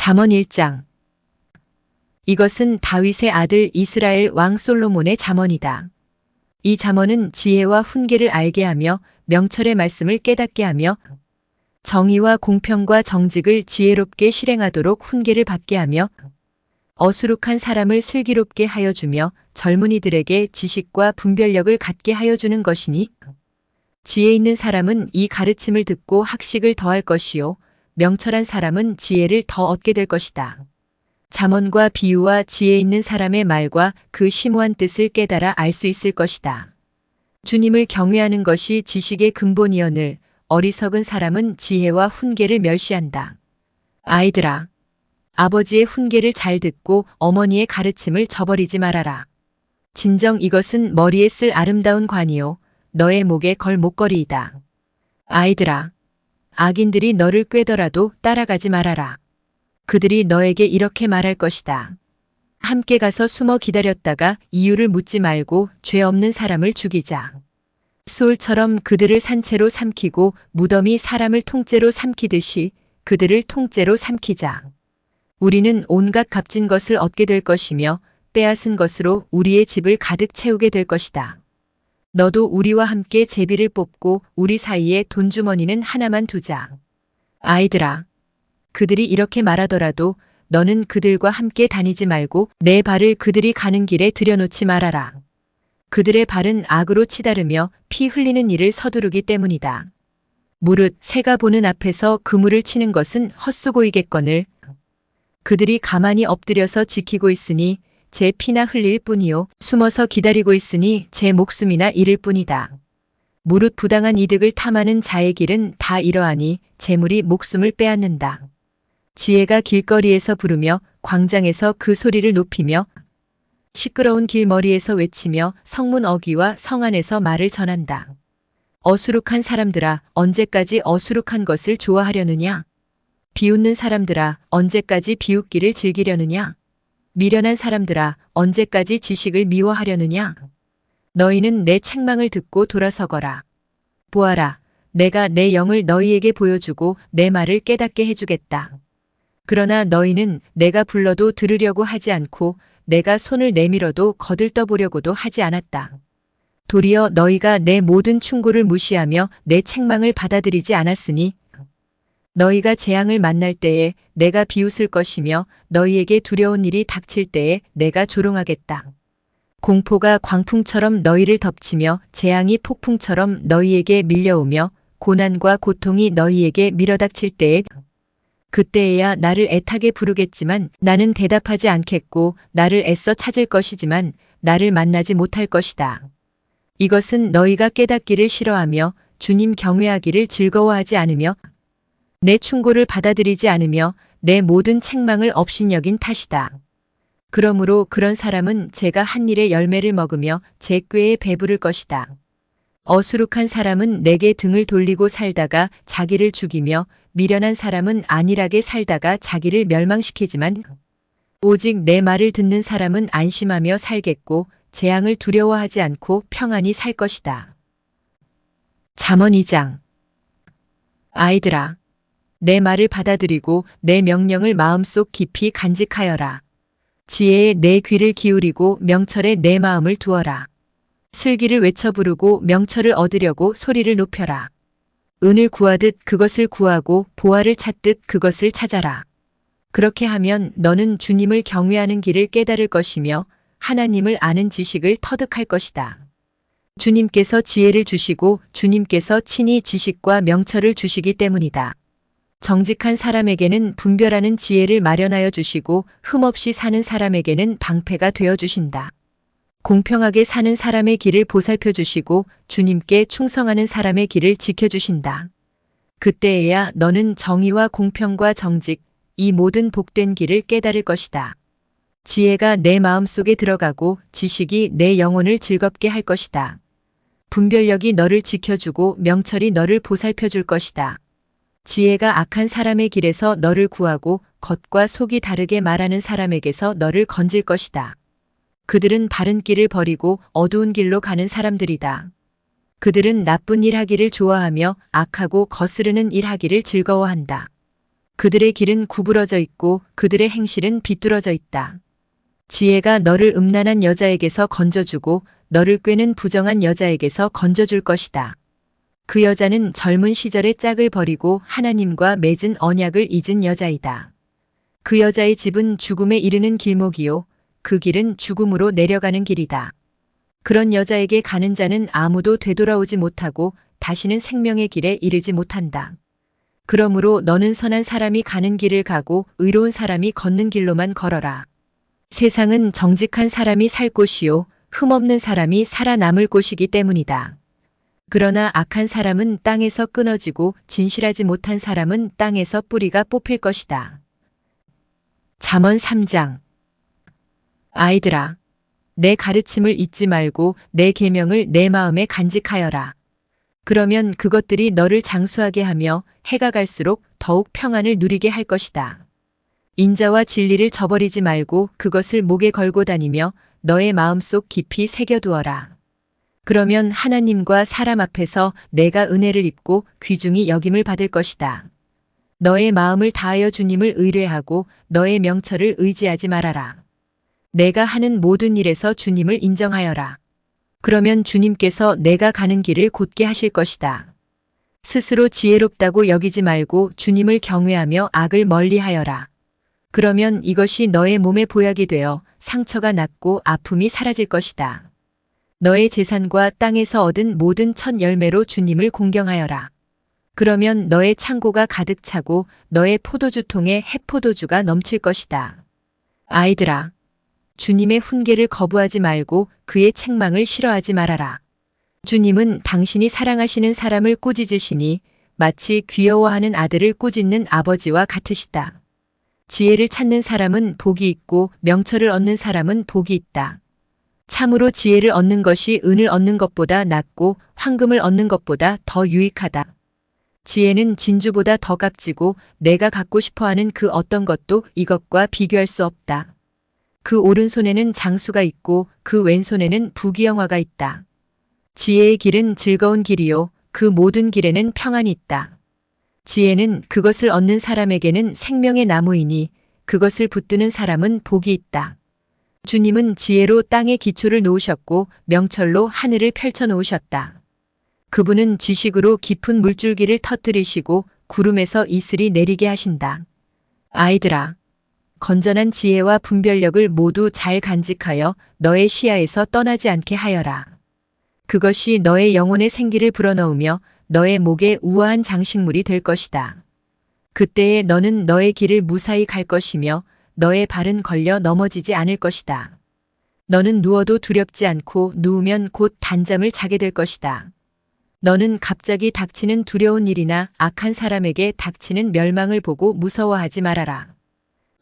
잠언 1장. 이것은 다윗의 아들 이스라엘 왕 솔로몬의 잠언이다. 이 잠언은 지혜와 훈계를 알게 하며 명철의 말씀을 깨닫게 하며 정의와 공평과 정직을 지혜롭게 실행하도록 훈계를 받게 하며 어수룩한 사람을 슬기롭게 하여 주며 젊은이들에게 지식과 분별력을 갖게 하여 주는 것이니 지혜 있는 사람은 이 가르침을 듣고 학식을 더할 것이요 명철한 사람은 지혜를 더 얻게 될 것이다. 잠언과 비유와 지혜 있는 사람의 말과 그 심오한 뜻을 깨달아 알 수 있을 것이다. 주님을 경외하는 것이 지식의 근본이여늘 어리석은 사람은 지혜와 훈계를 멸시한다. 아이들아, 아버지의 훈계를 잘 듣고 어머니의 가르침을 저버리지 말아라. 진정 이것은 머리에 쓸 아름다운 관이요 너의 목에 걸 목걸이이다. 아이들아, 악인들이 너를 꾀더라도 따라가지 말아라. 그들이 너에게 이렇게 말할 것이다. 함께 가서 숨어 기다렸다가 이유를 묻지 말고 죄 없는 사람을 죽이자. 수울처럼 그들을 산채로 삼키고 무덤이 사람을 통째로 삼키듯이 그들을 통째로 삼키자. 우리는 온갖 값진 것을 얻게 될 것이며 빼앗은 것으로 우리의 집을 가득 채우게 될 것이다. 너도 우리와 함께 제비를 뽑고 우리 사이에 돈주머니는 하나만 두자. 아이들아, 그들이 이렇게 말하더라도 너는 그들과 함께 다니지 말고 내 발을 그들이 가는 길에 들여놓지 말아라. 그들의 발은 악으로 치다르며 피 흘리는 일을 서두르기 때문이다. 무릇 새가 보는 앞에서 그물을 치는 것은 헛수고이겠거늘 그들이 가만히 엎드려서 지키고 있으니 제 피나 흘릴 뿐이요 숨어서 기다리고 있으니 제 목숨이나 잃을 뿐이다. 무릇 부당한 이득을 탐하는 자의 길은 다 이러하니 재물이 목숨을 빼앗는다. 지혜가 길거리에서 부르며 광장에서 그 소리를 높이며 시끄러운 길머리에서 외치며 성문 어귀와 성 안에서 말을 전한다. 어수룩한 사람들아 언제까지 어수룩한 것을 좋아하려느냐? 비웃는 사람들아 언제까지 비웃기를 즐기려느냐? 미련한 사람들아 언제까지 지식을 미워하려느냐? 너희는 내 책망을 듣고 돌아서거라. 보아라, 내가 내 영을 너희에게 보여주고 내 말을 깨닫게 해주겠다. 그러나 너희는 내가 불러도 들으려고 하지 않고 내가 손을 내밀어도 거들떠보려고도 하지 않았다. 도리어 너희가 내 모든 충고를 무시하며 내 책망을 받아들이지 않았으니 너희가 재앙을 만날 때에 내가 비웃을 것이며 너희에게 두려운 일이 닥칠 때에 내가 조롱하겠다. 공포가 광풍처럼 너희를 덮치며 재앙이 폭풍처럼 너희에게 밀려오며 고난과 고통이 너희에게 밀어닥칠 때에 그때에야 나를 애타게 부르겠지만 나는 대답하지 않겠고 나를 애써 찾을 것이지만 나를 만나지 못할 것이다. 이것은 너희가 깨닫기를 싫어하며 주님 경외하기를 즐거워하지 않으며 내 충고를 받아들이지 않으며 내 모든 책망을 업신여긴 탓이다. 그러므로 그런 사람은 제가 한 일의 열매를 먹으며 제 꾀에 배부를 것이다. 어수룩한 사람은 내게 등을 돌리고 살다가 자기를 죽이며 미련한 사람은 안일하게 살다가 자기를 멸망시키지만 오직 내 말을 듣는 사람은 안심하며 살겠고 재앙을 두려워하지 않고 평안히 살 것이다. 잠언 2장. 아이들아, 내 말을 받아들이고 내 명령을 마음속 깊이 간직하여라. 지혜에 내 귀를 기울이고 명철에 내 마음을 두어라. 슬기를 외쳐 부르고 명철을 얻으려고 소리를 높여라. 은을 구하듯 그것을 구하고 보화를 찾듯 그것을 찾아라. 그렇게 하면 너는 주님을 경외하는 길을 깨달을 것이며 하나님을 아는 지식을 터득할 것이다. 주님께서 지혜를 주시고 주님께서 친히 지식과 명철을 주시기 때문이다. 정직한 사람에게는 분별하는 지혜를 마련하여 주시고 흠없이 사는 사람에게는 방패가 되어 주신다. 공평하게 사는 사람의 길을 보살펴 주시고 주님께 충성하는 사람의 길을 지켜주신다. 그때에야 너는 정의와 공평과 정직, 이 모든 복된 길을 깨달을 것이다. 지혜가 내 마음속에 들어가고 지식이 내 영혼을 즐겁게 할 것이다. 분별력이 너를 지켜주고 명철이 너를 보살펴 줄 것이다. 지혜가 악한 사람의 길에서 너를 구하고 겉과 속이 다르게 말하는 사람에게서 너를 건질 것이다. 그들은 바른 길을 버리고 어두운 길로 가는 사람들이다. 그들은 나쁜 일 하기를 좋아하며 악하고 거스르는 일 하기를 즐거워한다. 그들의 길은 구부러져 있고 그들의 행실은 비뚤어져 있다. 지혜가 너를 음란한 여자에게서 건져주고 너를 꾀는 부정한 여자에게서 건져줄 것이다. 그 여자는 젊은 시절의 짝을 버리고 하나님과 맺은 언약을 잊은 여자이다. 그 여자의 집은 죽음에 이르는 길목이요. 그 길은 죽음으로 내려가는 길이다. 그런 여자에게 가는 자는 아무도 되돌아오지 못하고 다시는 생명의 길에 이르지 못한다. 그러므로 너는 선한 사람이 가는 길을 가고 의로운 사람이 걷는 길로만 걸어라. 세상은 정직한 사람이 살 곳이요 흠없는 사람이 살아남을 곳이기 때문이다. 그러나 악한 사람은 땅에서 끊어지고 진실하지 못한 사람은 땅에서 뿌리가 뽑힐 것이다. 잠언 3장. 아이들아, 내 가르침을 잊지 말고 내 계명을 내 마음에 간직하여라. 그러면 그것들이 너를 장수하게 하며 해가 갈수록 더욱 평안을 누리게 할 것이다. 인자와 진리를 저버리지 말고 그것을 목에 걸고 다니며 너의 마음속 깊이 새겨두어라. 그러면 하나님과 사람 앞에서 내가 은혜를 입고 귀중히 여김을 받을 것이다. 너의 마음을 다하여 주님을 의뢰하고 너의 명철을 의지하지 말아라. 내가 하는 모든 일에서 주님을 인정하여라. 그러면 주님께서 내가 가는 길을 곧게 하실 것이다. 스스로 지혜롭다고 여기지 말고 주님을 경외하며 악을 멀리하여라. 그러면 이것이 너의 몸에 보약이 되어 상처가 낫고 아픔이 사라질 것이다. 너의 재산과 땅에서 얻은 모든 첫 열매로 주님을 공경하여라. 그러면 너의 창고가 가득 차고 너의 포도주통에 해포도주가 넘칠 것이다. 아이들아, 주님의 훈계를 거부하지 말고 그의 책망을 싫어하지 말아라. 주님은 당신이 사랑하시는 사람을 꾸짖으시니 마치 귀여워하는 아들을 꾸짖는 아버지와 같으시다. 지혜를 찾는 사람은 복이 있고 명철을 얻는 사람은 복이 있다. 참으로 지혜를 얻는 것이 은을 얻는 것보다 낫고 황금을 얻는 것보다 더 유익하다. 지혜는 진주보다 더 값지고 내가 갖고 싶어하는 그 어떤 것도 이것과 비교할 수 없다. 그 오른손에는 장수가 있고 그 왼손에는 부귀영화가 있다. 지혜의 길은 즐거운 길이요 그 모든 길에는 평안이 있다. 지혜는 그것을 얻는 사람에게는 생명의 나무이니 그것을 붙드는 사람은 복이 있다. 주님은 지혜로 땅의 기초를 놓으셨고 명철로 하늘을 펼쳐 놓으셨다. 그분은 지식으로 깊은 물줄기를 터뜨리시고 구름에서 이슬이 내리게 하신다. 아이들아, 건전한 지혜와 분별력을 모두 잘 간직하여 너의 시야에서 떠나지 않게 하여라. 그것이 너의 영혼의 생기를 불어넣으며 너의 목에 우아한 장식물이 될 것이다. 그때에 너는 너의 길을 무사히 갈 것이며 너의 발은 걸려 넘어지지 않을 것이다. 너는 누워도 두렵지 않고 누우면 곧 단잠을 자게 될 것이다. 너는 갑자기 닥치는 두려운 일이나 악한 사람에게 닥치는 멸망을 보고 무서워하지 말아라.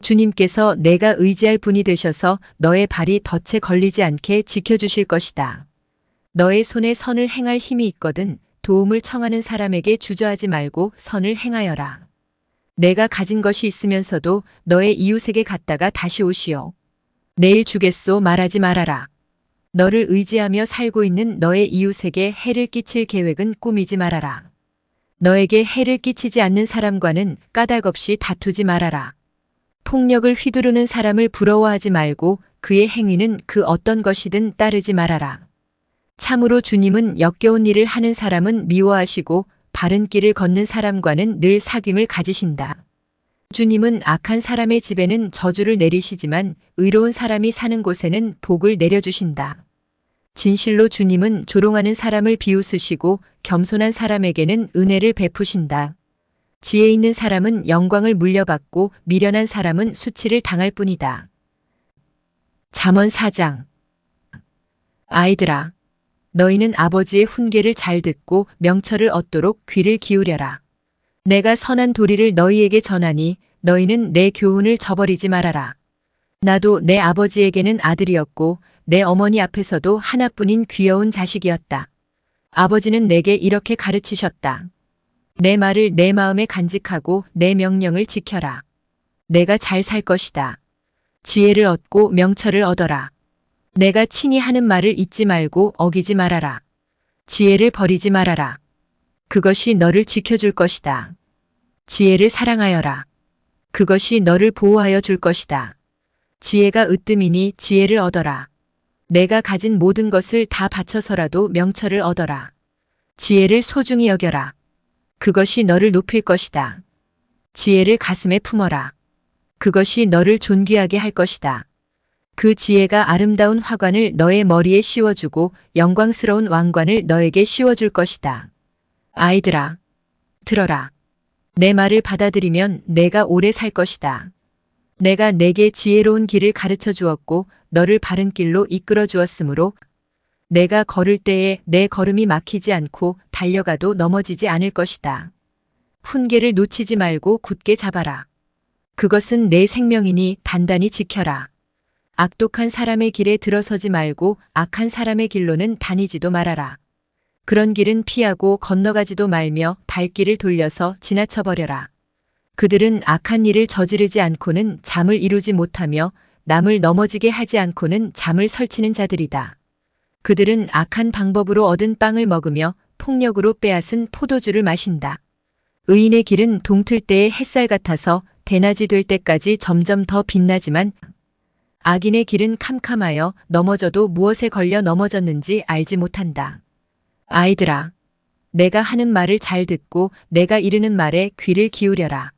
주님께서 내가 의지할 분이 되셔서 너의 발이 덫에 걸리지 않게 지켜주실 것이다. 너의 손에 선을 행할 힘이 있거든 도움을 청하는 사람에게 주저하지 말고 선을 행하여라. 내가 가진 것이 있으면서도 너의 이웃에게 갔다가 다시 오시오. 내일 주겠소 말하지 말아라. 너를 의지하며 살고 있는 너의 이웃에게 해를 끼칠 계획은 꾸미지 말아라. 너에게 해를 끼치지 않는 사람과는 까닭없이 다투지 말아라. 폭력을 휘두르는 사람을 부러워하지 말고 그의 행위는 그 어떤 것이든 따르지 말아라. 참으로 주님은 역겨운 일을 하는 사람은 미워하시고 바른 길을 걷는 사람과는 늘 사귐을 가지신다. 주님은 악한 사람의 집에는 저주를 내리시지만 의로운 사람이 사는 곳에는 복을 내려주신다. 진실로 주님은 조롱하는 사람을 비웃으시고 겸손한 사람에게는 은혜를 베푸신다. 지혜 있는 사람은 영광을 물려받고 미련한 사람은 수치를 당할 뿐이다. 잠언 4장. 아이들아, 너희는 아버지의 훈계를 잘 듣고 명철을 얻도록 귀를 기울여라. 내가 선한 도리를 너희에게 전하니 너희는 내 교훈을 저버리지 말아라. 나도 내 아버지에게는 아들이었고 내 어머니 앞에서도 하나뿐인 귀여운 자식이었다. 아버지는 내게 이렇게 가르치셨다. 내 말을 내 마음에 간직하고 내 명령을 지켜라. 내가 잘 살 것이다. 지혜를 얻고 명철을 얻어라. 내가 친히 하는 말을 잊지 말고 어기지 말아라. 지혜를 버리지 말아라. 그것이 너를 지켜줄 것이다. 지혜를 사랑하여라. 그것이 너를 보호하여 줄 것이다. 지혜가 으뜸이니 지혜를 얻어라. 내가 가진 모든 것을 다 바쳐서라도 명철을 얻어라. 지혜를 소중히 여겨라. 그것이 너를 높일 것이다. 지혜를 가슴에 품어라. 그것이 너를 존귀하게 할 것이다. 그 지혜가 아름다운 화관을 너의 머리에 씌워주고 영광스러운 왕관을 너에게 씌워줄 것이다. 아이들아, 들어라. 내 말을 받아들이면 내가 오래 살 것이다. 내가 내게 지혜로운 길을 가르쳐 주었고 너를 바른 길로 이끌어 주었으므로 내가 걸을 때에 내 걸음이 막히지 않고 달려가도 넘어지지 않을 것이다. 훈계를 놓치지 말고 굳게 잡아라. 그것은 내 생명이니 단단히 지켜라. 악독한 사람의 길에 들어서지 말고 악한 사람의 길로는 다니지도 말아라. 그런 길은 피하고 건너가지도 말며 발길을 돌려서 지나쳐버려라. 그들은 악한 일을 저지르지 않고는 잠을 이루지 못하며 남을 넘어지게 하지 않고는 잠을 설치는 자들이다. 그들은 악한 방법으로 얻은 빵을 먹으며 폭력으로 빼앗은 포도주를 마신다. 의인의 길은 동틀 때의 햇살 같아서 대낮이 될 때까지 점점 더 빛나지만 악인의 길은 캄캄하여 넘어져도 무엇에 걸려 넘어졌는지 알지 못한다. 아이들아, 내가 하는 말을 잘 듣고 내가 이르는 말에 귀를 기울여라.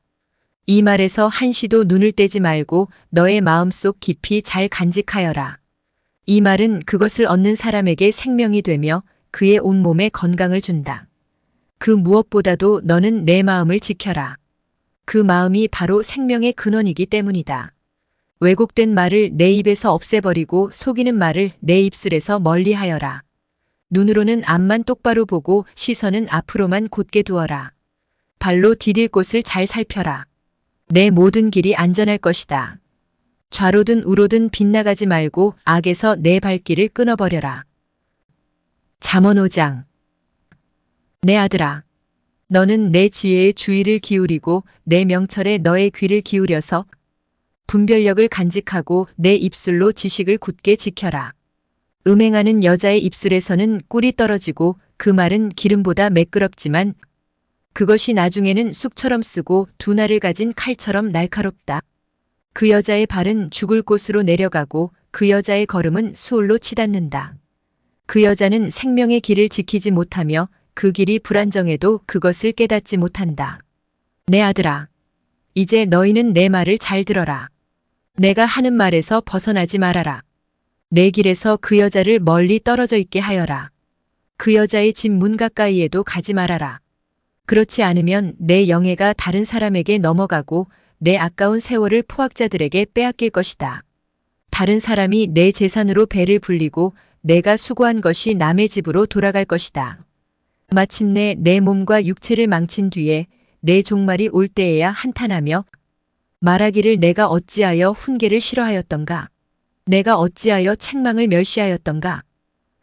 이 말에서 한시도 눈을 떼지 말고 너의 마음속 깊이 잘 간직하여라. 이 말은 그것을 얻는 사람에게 생명이 되며 그의 온몸에 건강을 준다. 그 무엇보다도 너는 내 마음을 지켜라. 그 마음이 바로 생명의 근원이기 때문이다. 왜곡된 말을 내 입에서 없애버리고 속이는 말을 내 입술에서 멀리하여라. 눈으로는 앞만 똑바로 보고 시선은 앞으로만 곧게 두어라. 발로 디딜 곳을 잘 살펴라. 내 모든 길이 안전할 것이다. 좌로든 우로든 빗나가지 말고 악에서 내 발길을 끊어버려라. 잠언 5장. 내 아들아, 너는 내 지혜에 주의를 기울이고 내 명철에 너의 귀를 기울여서 분별력을 간직하고 내 입술로 지식을 굳게 지켜라. 음행하는 여자의 입술에서는 꿀이 떨어지고 그 말은 기름보다 매끄럽지만 그것이 나중에는 쑥처럼 쓰고 두 날을 가진 칼처럼 날카롭다. 그 여자의 발은 죽을 곳으로 내려가고 그 여자의 걸음은 수올로 치닫는다. 그 여자는 생명의 길을 지키지 못하며 그 길이 불안정해도 그것을 깨닫지 못한다. 내 아들아, 이제 너희는 내 말을 잘 들어라. 내가 하는 말에서 벗어나지 말아라. 내 길에서 그 여자를 멀리 떨어져 있게 하여라. 그 여자의 집 문 가까이에도 가지 말아라. 그렇지 않으면 내 영예가 다른 사람에게 넘어가고 내 아까운 세월을 포악자들에게 빼앗길 것이다. 다른 사람이 내 재산으로 배를 불리고 내가 수고한 것이 남의 집으로 돌아갈 것이다. 마침내 내 몸과 육체를 망친 뒤에 내 종말이 올 때에야 한탄하며 말하기를 내가 어찌하여 훈계를 싫어하였던가. 내가 어찌하여 책망을 멸시하였던가.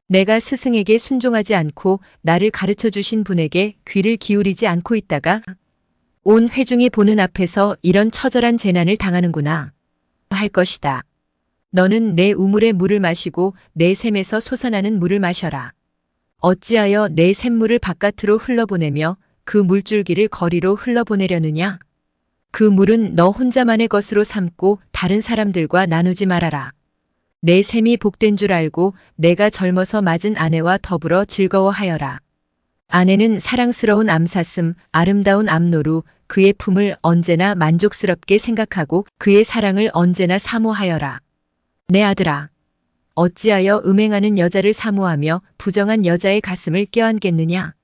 내가 스승에게 순종하지 않고 나를 가르쳐 주신 분에게 귀를 기울이지 않고 있다가 온 회중이 보는 앞에서 이런 처절한 재난을 당하는구나 할 것이다. 너는 내 우물의 물을 마시고 내 샘에서 솟아나는 물을 마셔라. 어찌하여 내 샘물을 바깥으로 흘러보내며 그 물줄기를 거리로 흘러보내려느냐. 그 물은 너 혼자만의 것으로 삼고 다른 사람들과 나누지 말아라. 내 샘이 복된 줄 알고 내가 젊어서 맞은 아내와 더불어 즐거워하여라. 아내는 사랑스러운 암사슴, 아름다운 암노루, 그의 품을 언제나 만족스럽게 생각하고 그의 사랑을 언제나 사모하여라. 내 아들아, 어찌하여 음행하는 여자를 사모하며 부정한 여자의 가슴을 껴안겠느냐.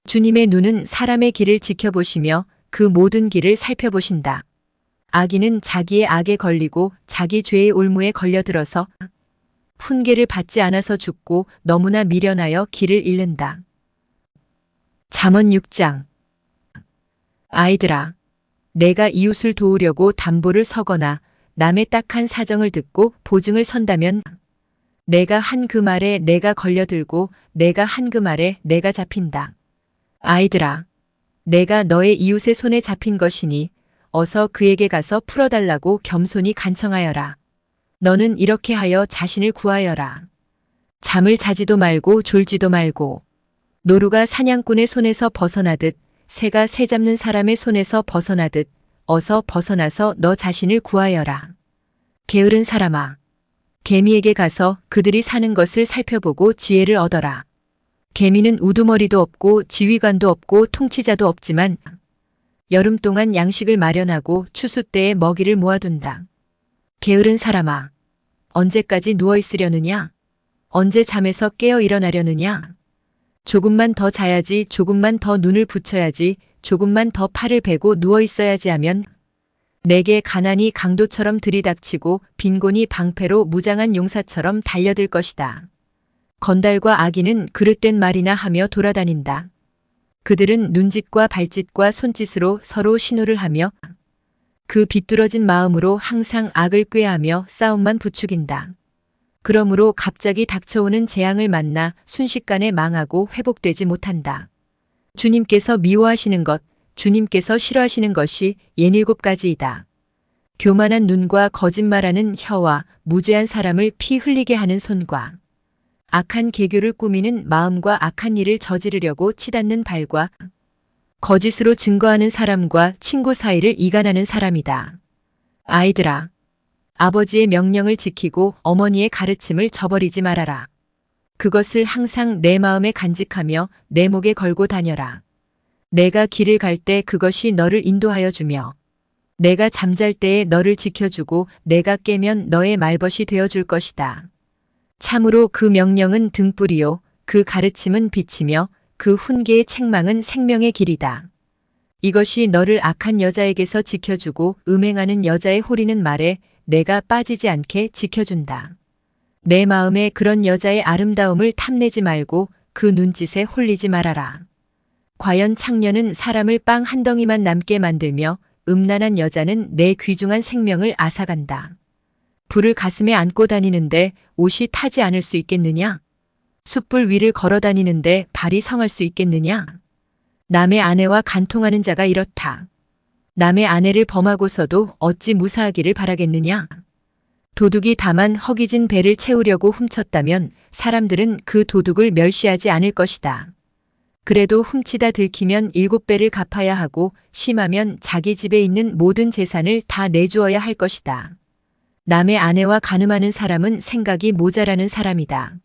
주님의 눈은 사람의 길을 지켜보시며 그 모든 길을 살펴보신다. 악인은 자기의 악에 걸리고 자기 죄의 올무에 걸려들어서 훈계를 받지 않아서 죽고 너무나 미련하여 길을 잃는다. 잠언 6장. 아이들아, 내가 이웃을 도우려고 담보를 서거나 남의 딱한 사정을 듣고 보증을 선다면 내가 한 그 말에 내가 걸려들고 내가 한 그 말에 내가 잡힌다. 아이들아, 내가 너의 이웃의 손에 잡힌 것이니 어서 그에게 가서 풀어달라고 겸손히 간청하여라. 너는 이렇게 하여 자신을 구하여라. 잠을 자지도 말고 졸지도 말고. 노루가 사냥꾼의 손에서 벗어나듯 새가 새 잡는 사람의 손에서 벗어나듯 어서 벗어나서 너 자신을 구하여라. 게으른 사람아. 개미에게 가서 그들이 사는 것을 살펴보고 지혜를 얻어라. 개미는 우두머리도 없고 지휘관도 없고 통치자도 없지만 여름 동안 양식을 마련하고 추수 때에 먹이를 모아둔다. 게으른 사람아. 언제까지 누워있으려느냐? 언제 잠에서 깨어 일어나려느냐? 조금만 더 자야지, 조금만 더 눈을 붙여야지, 조금만 더 팔을 베고 누워있어야지 하면 내게 가난이 강도처럼 들이닥치고 빈곤이 방패로 무장한 용사처럼 달려들 것이다. 건달과 아기는 그릇된 말이나 하며 돌아다닌다. 그들은 눈짓과 발짓과 손짓으로 서로 신호를 하며 그 비뚤어진 마음으로 항상 악을 꾀하며 싸움만 부추긴다. 그러므로 갑자기 닥쳐오는 재앙을 만나 순식간에 망하고 회복되지 못한다. 주님께서 미워하시는 것, 주님께서 싫어하시는 것이 67가지이다. 교만한 눈과 거짓말하는 혀와 무죄한 사람을 피 흘리게 하는 손과 악한 계교를 꾸미는 마음과 악한 일을 저지르려고 치닫는 발과 거짓으로 증거하는 사람과 친구 사이를 이간하는 사람이다. 아이들아, 아버지의 명령을 지키고 어머니의 가르침을 저버리지 말아라. 그것을 항상 내 마음에 간직하며 내 목에 걸고 다녀라. 내가 길을 갈 때 그것이 너를 인도하여 주며 내가 잠잘 때에 너를 지켜주고 내가 깨면 너의 말벗이 되어줄 것이다. 참으로 그 명령은 등불이요 그 가르침은 빛이며 그 훈계의 책망은 생명의 길이다. 이것이 너를 악한 여자에게서 지켜주고 음행하는 여자의 호리는 말에 내가 빠지지 않게 지켜준다. 내 마음에 그런 여자의 아름다움을 탐내지 말고 그 눈짓에 홀리지 말아라. 과연 창녀는 사람을 빵 한 덩이만 남게 만들며 음란한 여자는 내 귀중한 생명을 앗아간다. 불을 가슴에 안고 다니는데 옷이 타지 않을 수 있겠느냐? 숯불 위를 걸어 다니는데 발이 성할 수 있겠느냐? 남의 아내와 간통하는 자가 이렇다. 남의 아내를 범하고서도 어찌 무사하기를 바라겠느냐? 도둑이 다만 허기진 배를 채우려고 훔쳤다면 사람들은 그 도둑을 멸시하지 않을 것이다. 그래도 훔치다 들키면 7배를 갚아야 하고 심하면 자기 집에 있는 모든 재산을 다 내주어야 할 것이다. 남의 아내와 간음하는 사람은 생각이 모자라는 사람이다.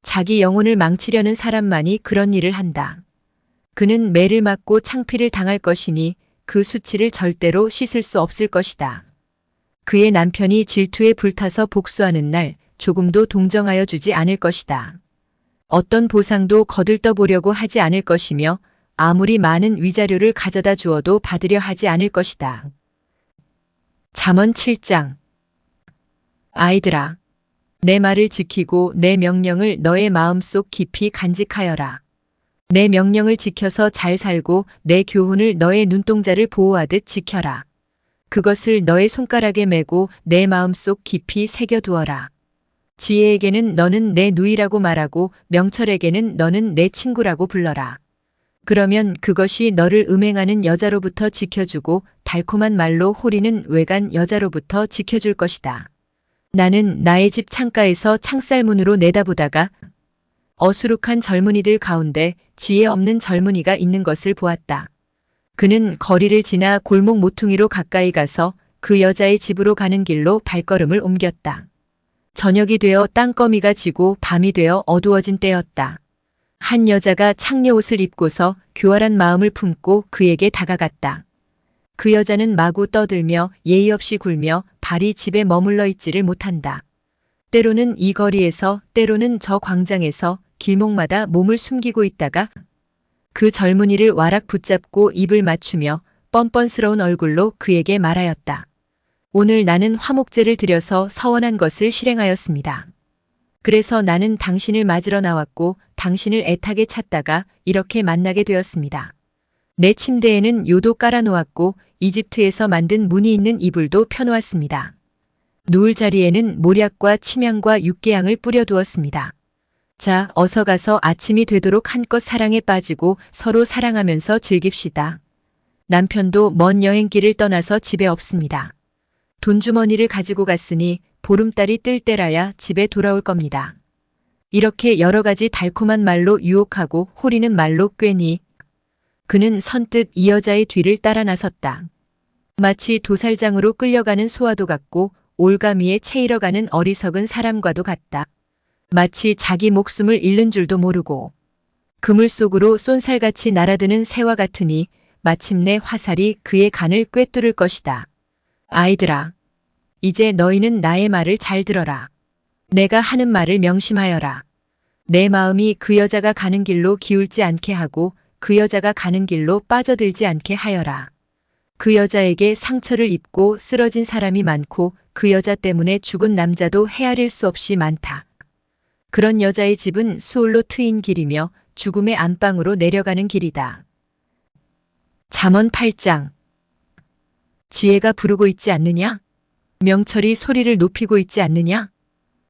자기 영혼을 망치려는 사람만이 그런 일을 한다. 그는 매를 맞고 창피를 당할 것이니 그 수치를 절대로 씻을 수 없을 것이다. 그의 남편이 질투에 불타서 복수하는 날 조금도 동정하여 주지 않을 것이다. 어떤 보상도 거들떠 보려고 하지 않을 것이며 아무리 많은 위자료를 가져다 주어도 받으려 하지 않을 것이다. 잠언 7장. 아이들아, 내 말을 지키고 내 명령을 너의 마음속 깊이 간직하여라. 내 명령을 지켜서 잘 살고 내 교훈을 너의 눈동자를 보호하듯 지켜라. 그것을 너의 손가락에 메고 내 마음속 깊이 새겨두어라. 지혜에게는 너는 내 누이라고 말하고 명철에게는 너는 내 친구라고 불러라. 그러면 그것이 너를 음행하는 여자로부터 지켜주고 달콤한 말로 호리는 외간 여자로부터 지켜줄 것이다. 나는 나의 집 창가에서 창살문으로 내다보다가 어수룩한 젊은이들 가운데 지혜 없는 젊은이가 있는 것을 보았다. 그는 거리를 지나 골목 모퉁이로 가까이 가서 그 여자의 집으로 가는 길로 발걸음을 옮겼다. 저녁이 되어 땅거미가 지고 밤이 되어 어두워진 때였다. 한 여자가 창녀 옷을 입고서 교활한 마음을 품고 그에게 다가갔다. 그 여자는 마구 떠들며 예의 없이 굴며 발이 집에 머물러 있지를 못한다. 때로는 이 거리에서 때로는 저 광장에서 길목마다 몸을 숨기고 있다가 그 젊은이를 와락 붙잡고 입을 맞추며 뻔뻔스러운 얼굴로 그에게 말하였다. 오늘 나는 화목제를 드려서 서원한 것을 실행하였습니다. 그래서 나는 당신을 맞으러 나왔고 당신을 애타게 찾다가 이렇게 만나게 되었습니다. 내 침대에는 요도 깔아놓았고 이집트에서 만든 무늬 있는 이불도 펴놓았습니다. 누울 자리에는 모략과 침향과 육개향을 뿌려두었습니다. 자, 어서 가서 아침이 되도록 한껏 사랑에 빠지고 서로 사랑하면서 즐깁시다. 남편도 먼 여행길을 떠나서 집에 없습니다. 돈주머니를 가지고 갔으니 보름달이 뜰 때라야 집에 돌아올 겁니다. 이렇게 여러 가지 달콤한 말로 유혹하고 호리는 말로 꿰니 그는 선뜻 이 여자의 뒤를 따라 나섰다. 마치 도살장으로 끌려가는 소와도 같고 올가미에 채이러 가는 어리석은 사람과도 같다. 마치 자기 목숨을 잃는 줄도 모르고 그물 속으로 쏜살같이 날아드는 새와 같으니 마침내 화살이 그의 간을 꿰뚫을 것이다. 아이들아, 이제 너희는 나의 말을 잘 들어라. 내가 하는 말을 명심하여라. 내 마음이 그 여자가 가는 길로 기울지 않게 하고 그 여자가 가는 길로 빠져들지 않게 하여라. 그 여자에게 상처를 입고 쓰러진 사람이 많고 그 여자 때문에 죽은 남자도 헤아릴 수 없이 많다. 그런 여자의 집은 수올로 트인 길이며 죽음의 안방으로 내려가는 길이다. 잠언 8장. 지혜가 부르고 있지 않느냐? 명철이 소리를 높이고 있지 않느냐?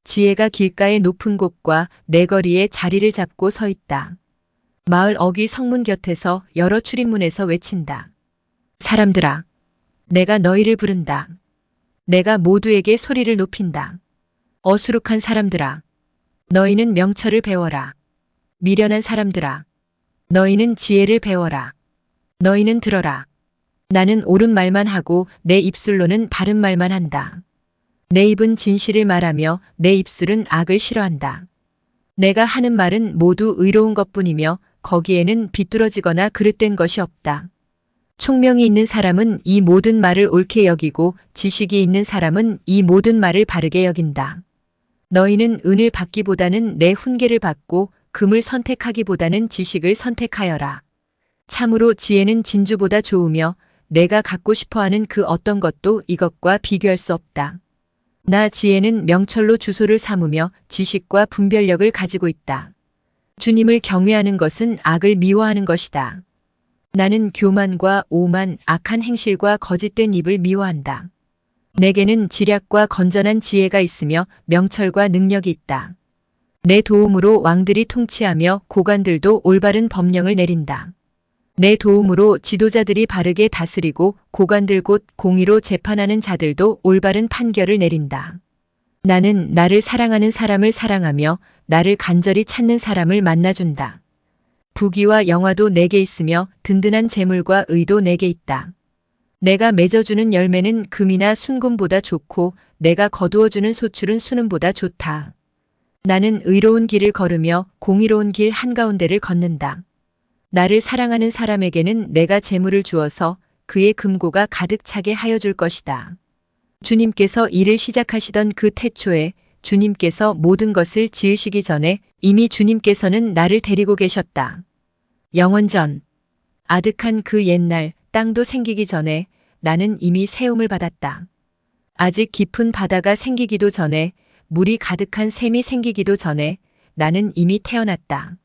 지혜가 길가의 높은 곳과 내거리에 자리를 잡고 서 있다. 마을 어귀 성문 곁에서 여러 출입문에서 외친다. 사람들아, 내가 너희를 부른다. 내가 모두에게 소리를 높인다. 어수룩한 사람들아, 너희는 명철을 배워라. 미련한 사람들아, 너희는 지혜를 배워라. 너희는 들어라. 나는 옳은 말만 하고 내 입술로는 바른 말만 한다. 내 입은 진실을 말하며 내 입술은 악을 싫어한다. 내가 하는 말은 모두 의로운 것뿐이며 거기에는 비뚤어지거나 그릇된 것이 없다. 총명이 있는 사람은 이 모든 말을 옳게 여기고 지식이 있는 사람은 이 모든 말을 바르게 여긴다. 너희는 은을 받기보다는 내 훈계를 받고 금을 선택하기보다는 지식을 선택하여라. 참으로 지혜는 진주보다 좋으며 내가 갖고 싶어하는 그 어떤 것도 이것과 비교할 수 없다. 나 지혜는 명철로 주소를 삼으며 지식과 분별력을 가지고 있다. 주님을 경외하는 것은 악을 미워하는 것이다. 나는 교만과 오만, 악한 행실과 거짓된 입을 미워한다. 내게는 지략과 건전한 지혜가 있으며 명철과 능력이 있다. 내 도움으로 왕들이 통치하며 고관들도 올바른 법령을 내린다. 내 도움으로 지도자들이 바르게 다스리고 고관들 곧 공의로 재판하는 자들도 올바른 판결을 내린다. 나는 나를 사랑하는 사람을 사랑하며 나를 간절히 찾는 사람을 만나준다. 부귀와 영화도 내게 있으며 든든한 재물과 의도 내게 있다. 내가 맺어주는 열매는 금이나 순금보다 좋고 내가 거두어주는 소출은 순음보다 좋다. 나는 의로운 길을 걸으며 공의로운 길 한가운데를 걷는다. 나를 사랑하는 사람에게는 내가 재물을 주어서 그의 금고가 가득 차게 하여 줄 것이다. 주님께서 일을 시작하시던 그 태초에 주님께서 모든 것을 지으시기 전에 이미 주님께서는 나를 데리고 계셨다. 영원전, 아득한 그 옛날 땅도 생기기 전에 나는 이미 세움을 받았다. 아직 깊은 바다가 생기기도 전에 물이 가득한 샘이 생기기도 전에 나는 이미 태어났다.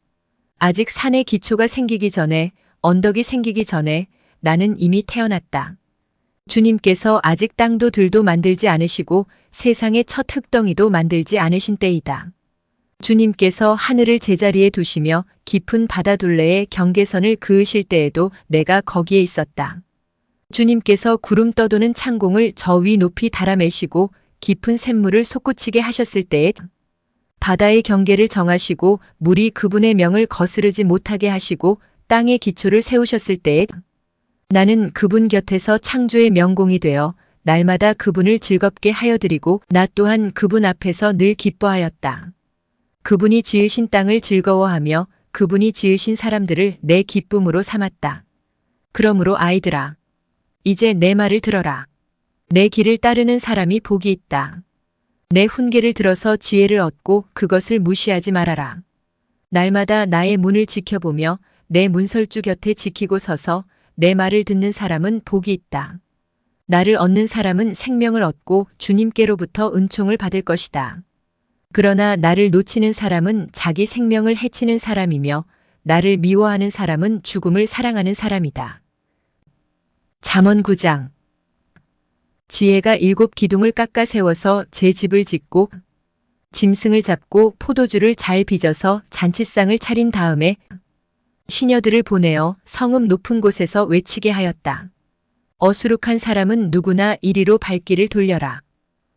아직 산의 기초가 생기기 전에 언덕이 생기기 전에 나는 이미 태어났다. 주님께서 아직 땅도 들도 만들지 않으시고 세상의 첫 흙덩이도 만들지 않으신 때이다. 주님께서 하늘을 제자리에 두시며 깊은 바다 둘레에 경계선을 그으실 때에도 내가 거기에 있었다. 주님께서 구름 떠도는 창공을 저 위 높이 달아매시고 깊은 샘물을 솟구치게 하셨을 때에 바다의 경계를 정하시고 물이 그분의 명을 거스르지 못하게 하시고 땅의 기초를 세우셨을 때에 나는 그분 곁에서 창조의 명공이 되어 날마다 그분을 즐겁게 하여드리고 나 또한 그분 앞에서 늘 기뻐하였다. 그분이 지으신 땅을 즐거워하며 그분이 지으신 사람들을 내 기쁨으로 삼았다. 그러므로 아이들아, 이제 내 말을 들어라. 내 길을 따르는 사람이 복이 있다. 내 훈계를 들어서 지혜를 얻고 그것을 무시하지 말아라. 날마다 나의 문을 지켜보며 내 문설주 곁에 지키고 서서 내 말을 듣는 사람은 복이 있다. 나를 얻는 사람은 생명을 얻고 주님께로부터 은총을 받을 것이다. 그러나 나를 놓치는 사람은 자기 생명을 해치는 사람이며 나를 미워하는 사람은 죽음을 사랑하는 사람이다. 잠언 9장. 지혜가 7 기둥을 깎아 세워서 제 집을 짓고 짐승을 잡고 포도주를 잘 빚어서 잔치상을 차린 다음에 시녀들을 보내어 성읍 높은 곳에서 외치게 하였다. 어수룩한 사람은 누구나 이리로 발길을 돌려라.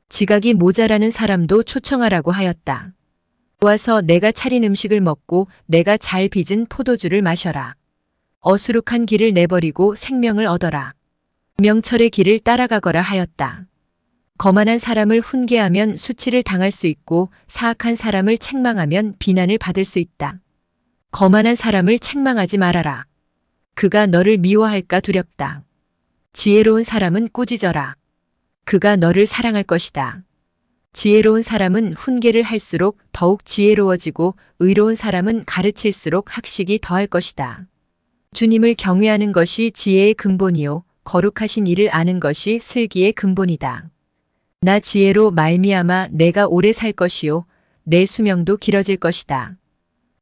지각이 모자라는 사람도 초청하라고 하였다. 와서 내가 차린 음식을 먹고 내가 잘 빚은 포도주를 마셔라. 어수룩한 길을 내버리고 생명을 얻어라. 명철의 길을 따라가거라 하였다. 거만한 사람을 훈계하면 수치를 당할 수 있고 사악한 사람을 책망하면 비난을 받을 수 있다. 거만한 사람을 책망하지 말아라. 그가 너를 미워할까 두렵다. 지혜로운 사람은 꾸짖어라. 그가 너를 사랑할 것이다. 지혜로운 사람은 훈계를 할수록 더욱 지혜로워지고 의로운 사람은 가르칠수록 학식이 더할 것이다. 주님을 경외하는 것이 지혜의 근본이요 거룩하신 이를 아는 것이 슬기의 근본이다. 나 지혜로 말미암아 내가 오래 살 것이요 내 수명도 길어질 것이다.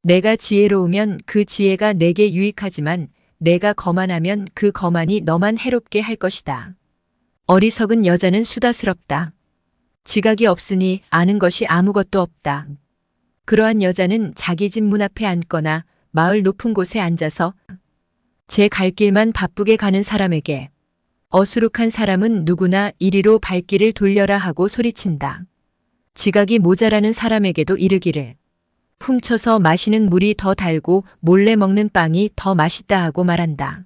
내가 지혜로우면 그 지혜가 내게 유익하지만 내가 거만하면 그 거만이 너만 해롭게 할 것이다. 어리석은 여자는 수다스럽다. 지각이 없으니 아는 것이 아무것도 없다. 그러한 여자는 자기 집 문 앞에 앉거나 마을 높은 곳에 앉아서 제 갈 길만 바쁘게 가는 사람에게 어수룩한 사람은 누구나 이리로 발길을 돌려라 하고 소리친다. 지각이 모자라는 사람에게도 이르기를 훔쳐서 마시는 물이 더 달고 몰래 먹는 빵이 더 맛있다 하고 말한다.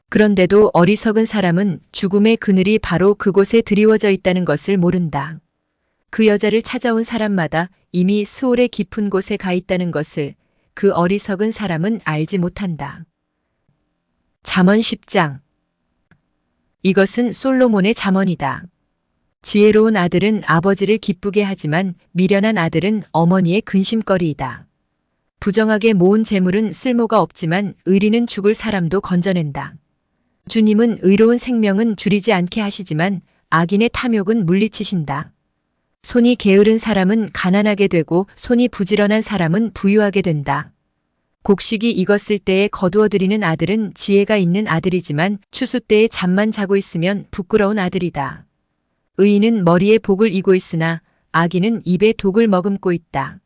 그런데도 어리석은 사람은 죽음의 그늘이 바로 그곳에 드리워져 있다는 것을 모른다. 그 여자를 찾아온 사람마다 이미 수월의 깊은 곳에 가 있다는 것을 그 어리석은 사람은 알지 못한다. 잠언 10장. 이것은 솔로몬의 잠언이다. 지혜로운 아들은 아버지를 기쁘게 하지만 미련한 아들은 어머니의 근심거리이다. 부정하게 모은 재물은 쓸모가 없지만 의리는 죽을 사람도 건져낸다. 주님은 의로운 생명은 줄이지 않게 하시지만 악인의 탐욕은 물리치신다. 손이 게으른 사람은 가난하게 되고 손이 부지런한 사람은 부유하게 된다. 곡식이 익었을 때에 거두어들이는 아들은 지혜가 있는 아들이지만 추수 때에 잠만 자고 있으면 부끄러운 아들이다. 의인은 머리에 복을 이고 있으나 악인은 입에 독을 머금고 있다.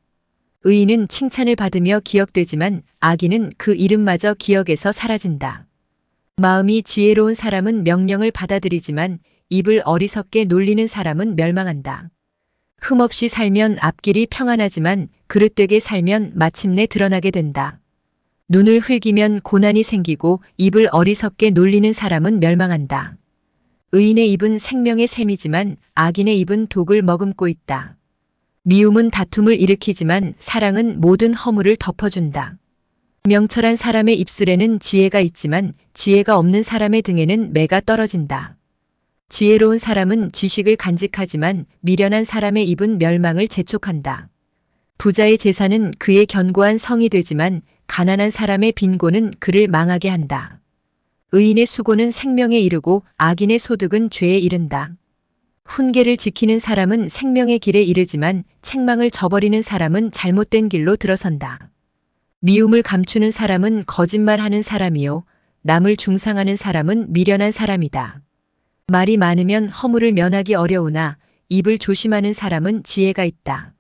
의인은 칭찬을 받으며 기억되지만 악인은 그 이름마저 기억에서 사라진다. 마음이 지혜로운 사람은 명령을 받아들이지만 입을 어리석게 놀리는 사람은 멸망한다. 흠없이 살면 앞길이 평안하지만 그릇되게 살면 마침내 드러나게 된다. 눈을 흘기면 고난이 생기고 입을 어리석게 놀리는 사람은 멸망한다. 의인의 입은 생명의 샘이지만 악인의 입은 독을 머금고 있다. 미움은 다툼을 일으키지만 사랑은 모든 허물을 덮어준다. 명철한 사람의 입술에는 지혜가 있지만 지혜가 없는 사람의 등에는 매가 떨어진다. 지혜로운 사람은 지식을 간직하지만 미련한 사람의 입은 멸망을 재촉한다. 부자의 재산은 그의 견고한 성이 되지만 가난한 사람의 빈곤은 그를 망하게 한다. 의인의 수고는 생명에 이르고 악인의 소득은 죄에 이른다. 훈계를 지키는 사람은 생명의 길에 이르지만 책망을 저버리는 사람은 잘못된 길로 들어선다. 미움을 감추는 사람은 거짓말하는 사람이요 남을 중상하는 사람은 미련한 사람이다. 말이 많으면 허물을 면하기 어려우나 입을 조심하는 사람은 지혜가 있다.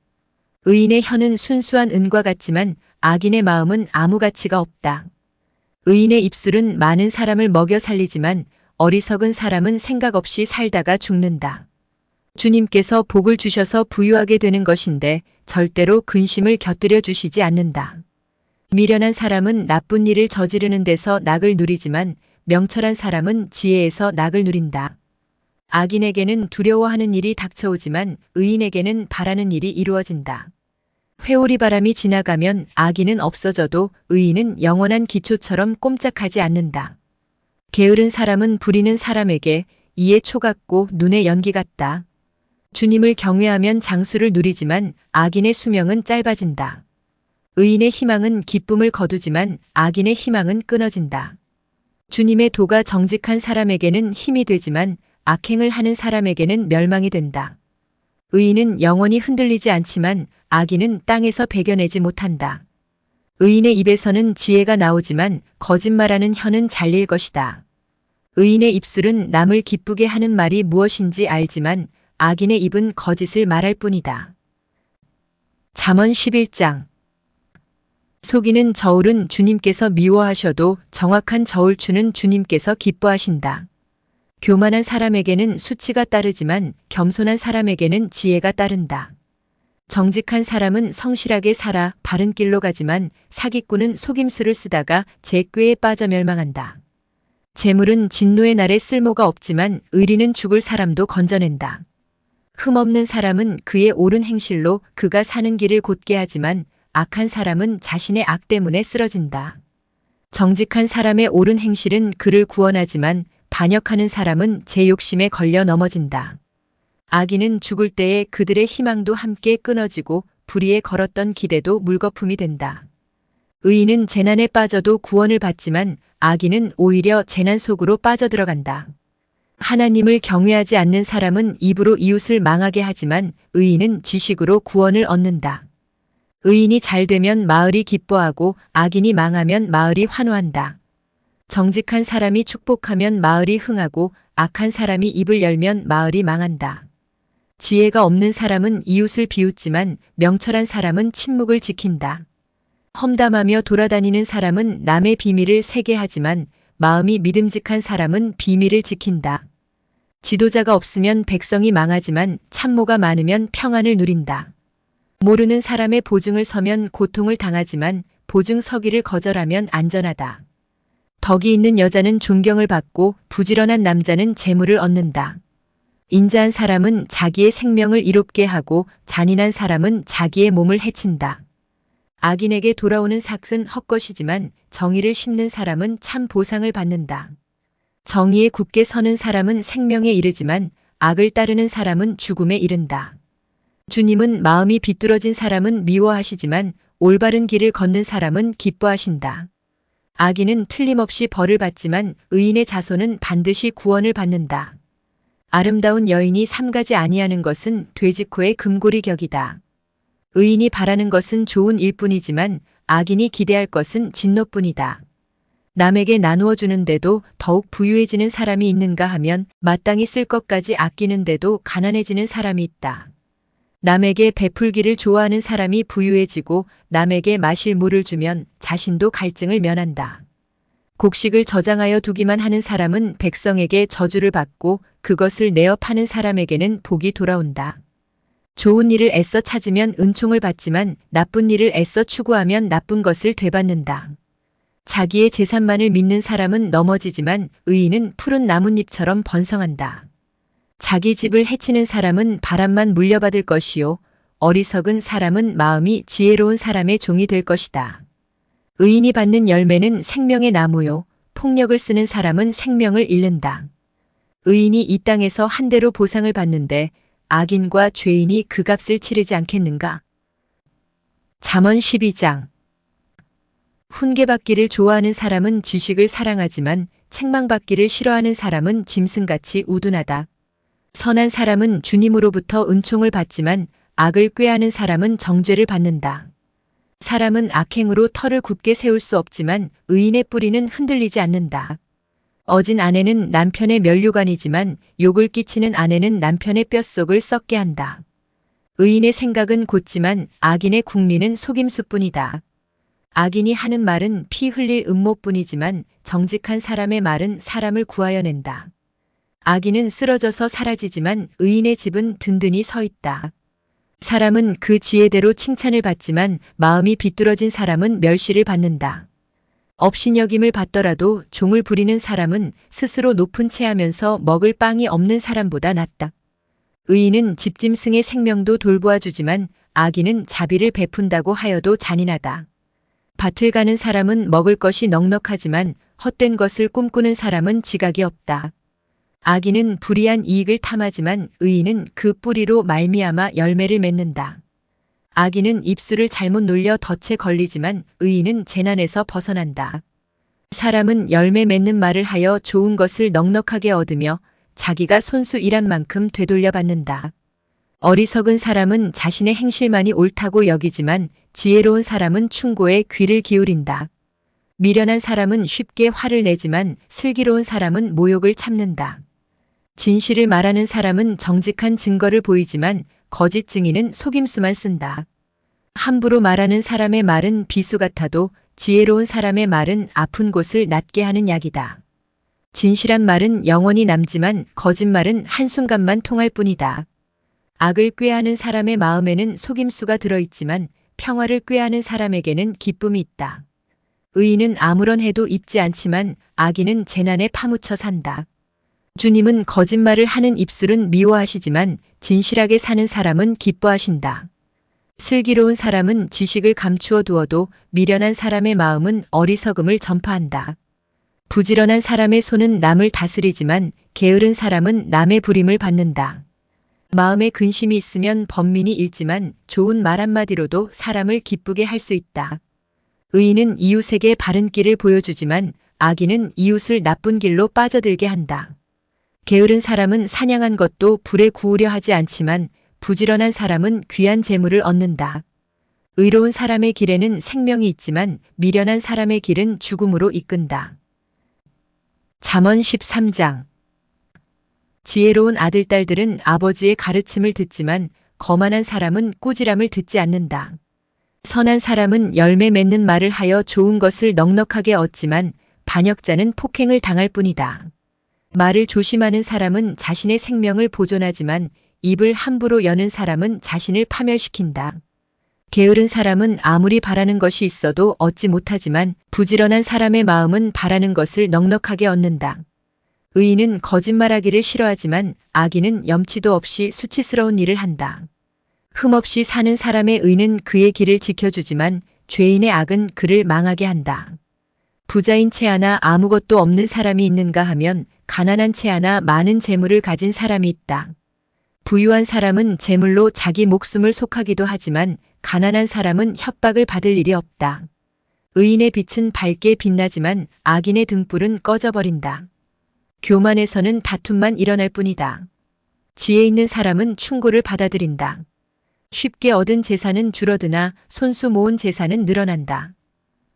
의인의 혀는 순수한 은과 같지만 악인의 마음은 아무 가치가 없다. 의인의 입술은 많은 사람을 먹여 살리지만 어리석은 사람은 생각 없이 살다가 죽는다. 주님께서 복을 주셔서 부유하게 되는 것인데 절대로 근심을 곁들여 주시지 않는다. 미련한 사람은 나쁜 일을 저지르는 데서 낙을 누리지만 명철한 사람은 지혜에서 낙을 누린다. 악인에게는 두려워하는 일이 닥쳐오지만 의인에게는 바라는 일이 이루어진다. 회오리 바람이 지나가면 악인은 없어져도 의인은 영원한 기초처럼 꼼짝하지 않는다. 게으른 사람은 부리는 사람에게 이에 초 같고 눈에 연기 같다. 주님을 경외하면 장수를 누리지만 악인의 수명은 짧아진다. 의인의 희망은 기쁨을 거두지만 악인의 희망은 끊어진다. 주님의 도가 정직한 사람에게는 힘이 되지만 악행을 하는 사람에게는 멸망이 된다. 의인은 영원히 흔들리지 않지만 악인은 땅에서 베겨내지 못한다. 의인의 입에서는 지혜가 나오지만 거짓말하는 혀는 잘릴 것이다. 의인의 입술은 남을 기쁘게 하는 말이 무엇인지 알지만 악인의 입은 거짓을 말할 뿐이다. 잠언 11장. 속이는 저울은 주님께서 미워하셔도 정확한 저울추는 주님께서 기뻐하신다. 교만한 사람에게는 수치가 따르지만 겸손한 사람에게는 지혜가 따른다. 정직한 사람은 성실하게 살아 바른 길로 가지만 사기꾼은 속임수를 쓰다가 제 꾀에 빠져 멸망한다. 재물은 진노의 날에 쓸모가 없지만 의리는 죽을 사람도 건져낸다. 흠없는 사람은 그의 옳은 행실로 그가 사는 길을 곧게 하지만 악한 사람은 자신의 악 때문에 쓰러진다. 정직한 사람의 옳은 행실은 그를 구원하지만 반역하는 사람은 제 욕심에 걸려 넘어진다. 악인은 죽을 때에 그들의 희망도 함께 끊어지고 불의에 걸었던 기대도 물거품이 된다. 의인은 재난에 빠져도 구원을 받지만 악인은 오히려 재난 속으로 빠져들어간다. 하나님을 경외하지 않는 사람은 입으로 이웃을 망하게 하지만 의인은 지식으로 구원을 얻는다. 의인이 잘 되면 마을이 기뻐하고 악인이 망하면 마을이 환호한다. 정직한 사람이 축복하면 마을이 흥하고 악한 사람이 입을 열면 마을이 망한다. 지혜가 없는 사람은 이웃을 비웃지만 명철한 사람은 침묵을 지킨다. 험담하며 돌아다니는 사람은 남의 비밀을 새게 하지만 마음이 믿음직한 사람은 비밀을 지킨다. 지도자가 없으면 백성이 망하지만 참모가 많으면 평안을 누린다. 모르는 사람의 보증을 서면 고통을 당하지만 보증 서기를 거절하면 안전하다. 덕이 있는 여자는 존경을 받고 부지런한 남자는 재물을 얻는다. 인자한 사람은 자기의 생명을 이롭게 하고 잔인한 사람은 자기의 몸을 해친다. 악인에게 돌아오는 삭은 헛것이지만 정의를 심는 사람은 참 보상을 받는다. 정의에 굳게 서는 사람은 생명에 이르지만 악을 따르는 사람은 죽음에 이른다. 주님은 마음이 비뚤어진 사람은 미워하시지만 올바른 길을 걷는 사람은 기뻐하신다. 악인은 틀림없이 벌을 받지만 의인의 자손은 반드시 구원을 받는다. 아름다운 여인이 삼가지 아니하는 것은 돼지코의 금고리 격이다. 의인이 바라는 것은 좋은 일뿐이지만 악인이 기대할 것은 진노뿐이다. 남에게 나누어 주는데도 더욱 부유해지는 사람이 있는가 하면 마땅히 쓸 것까지 아끼는데도 가난해지는 사람이 있다. 남에게 베풀기를 좋아하는 사람이 부유해지고 남에게 마실 물을 주면 자신도 갈증을 면한다. 곡식을 저장하여 두기만 하는 사람은 백성에게 저주를 받고 그것을 내어 파는 사람에게는 복이 돌아온다. 좋은 일을 애써 찾으면 은총을 받지만 나쁜 일을 애써 추구하면 나쁜 것을 되받는다. 자기의 재산만을 믿는 사람은 넘어지지만 의인은 푸른 나뭇잎처럼 번성한다. 자기 집을 해치는 사람은 바람만 물려받을 것이요 어리석은 사람은 마음이 지혜로운 사람의 종이 될 것이다. 의인이 받는 열매는 생명의 나무요 폭력을 쓰는 사람은 생명을 잃는다. 의인이 이 땅에서 한 대로 보상을 받는데 악인과 죄인이 그 값을 치르지 않겠는가? 잠언 12장. 훈계받기를 좋아하는 사람은 지식을 사랑하지만 책망받기를 싫어하는 사람은 짐승같이 우둔하다. 선한 사람은 주님으로부터 은총을 받지만 악을 꾀하는 사람은 정죄를 받는다. 사람은 악행으로 터를 굳게 세울 수 없지만 의인의 뿌리는 흔들리지 않는다. 어진 아내는 남편의 면류관이지만 욕을 끼치는 아내는 남편의 뼛속을 썩게 한다. 의인의 생각은 곧지만 악인의 궁리는 속임수뿐이다. 악인이 하는 말은 피 흘릴 음모뿐이지만 정직한 사람의 말은 사람을 구하여 낸다. 악인은 쓰러져서 사라지지만 의인의 집은 든든히 서 있다. 사람은 그 지혜대로 칭찬을 받지만 마음이 비뚤어진 사람은 멸시를 받는다. 업신여김을 받더라도 종을 부리는 사람은 스스로 높은 채하면서 먹을 빵이 없는 사람보다 낫다. 의인은 집짐승의 생명도 돌보아 주지만 악인은 자비를 베푼다고 하여도 잔인하다. 밭을 가는 사람은 먹을 것이 넉넉하지만 헛된 것을 꿈꾸는 사람은 지각이 없다. 악인은 불의한 이익을 탐하지만 의인은 그 뿌리로 말미암아 열매를 맺는다. 악인은 입술을 잘못 놀려 덫에 걸리지만 의인은 재난에서 벗어난다. 사람은 열매 맺는 말을 하여 좋은 것을 넉넉하게 얻으며 자기가 손수 일한 만큼 되돌려 받는다. 어리석은 사람은 자신의 행실만이 옳다고 여기지만 지혜로운 사람은 충고에 귀를 기울인다. 미련한 사람은 쉽게 화를 내지만 슬기로운 사람은 모욕을 참는다. 진실을 말하는 사람은 정직한 증거를 보이지만 거짓 증인은 속임수만 쓴다. 함부로 말하는 사람의 말은 비수 같아도 지혜로운 사람의 말은 아픈 곳을 낫게 하는 약이다. 진실한 말은 영원히 남지만 거짓말은 한순간만 통할 뿐이다. 악을 꾀하는 사람의 마음에는 속임수가 들어있지만 평화를 꾀하는 사람에게는 기쁨이 있다. 의인은 아무런 해도 입지 않지만 악인은 재난에 파묻혀 산다. 주님은 거짓말을 하는 입술은 미워하시지만 진실하게 사는 사람은 기뻐하신다. 슬기로운 사람은 지식을 감추어 두어도 미련한 사람의 마음은 어리석음을 전파한다. 부지런한 사람의 손은 남을 다스리지만 게으른 사람은 남의 부림을 받는다. 마음에 근심이 있으면 번민이 일지만 좋은 말 한마디로도 사람을 기쁘게 할 수 있다. 의인은 이웃에게 바른 길을 보여주지만 악인은 이웃을 나쁜 길로 빠져들게 한다. 게으른 사람은 사냥한 것도 불에 구우려 하지 않지만 부지런한 사람은 귀한 재물을 얻는다. 의로운 사람의 길에는 생명이 있지만 미련한 사람의 길은 죽음으로 이끈다. 잠언 13장. 지혜로운 아들딸들은 아버지의 가르침을 듣지만 거만한 사람은 꾸지람을 듣지 않는다. 선한 사람은 열매 맺는 말을 하여 좋은 것을 넉넉하게 얻지만 반역자는 폭행을 당할 뿐이다. 말을 조심하는 사람은 자신의 생명을 보존하지만 입을 함부로 여는 사람은 자신을 파멸시킨다. 게으른 사람은 아무리 바라는 것이 있어도 얻지 못하지만 부지런한 사람의 마음은 바라는 것을 넉넉하게 얻는다. 의인은 거짓말하기를 싫어하지만 악인은 염치도 없이 수치스러운 일을 한다. 흠없이 사는 사람의 의는 그의 길을 지켜주지만 죄인의 악은 그를 망하게 한다. 부자인 채 하나 아무것도 없는 사람이 있는가 하면 가난한 채 하나 많은 재물을 가진 사람이 있다. 부유한 사람은 재물로 자기 목숨을 속하기도 하지만 가난한 사람은 협박을 받을 일이 없다. 의인의 빛은 밝게 빛나지만 악인의 등불은 꺼져버린다. 교만에서는 다툼만 일어날 뿐이다. 지혜 있는 사람은 충고를 받아들인다. 쉽게 얻은 재산은 줄어드나 손수 모은 재산은 늘어난다.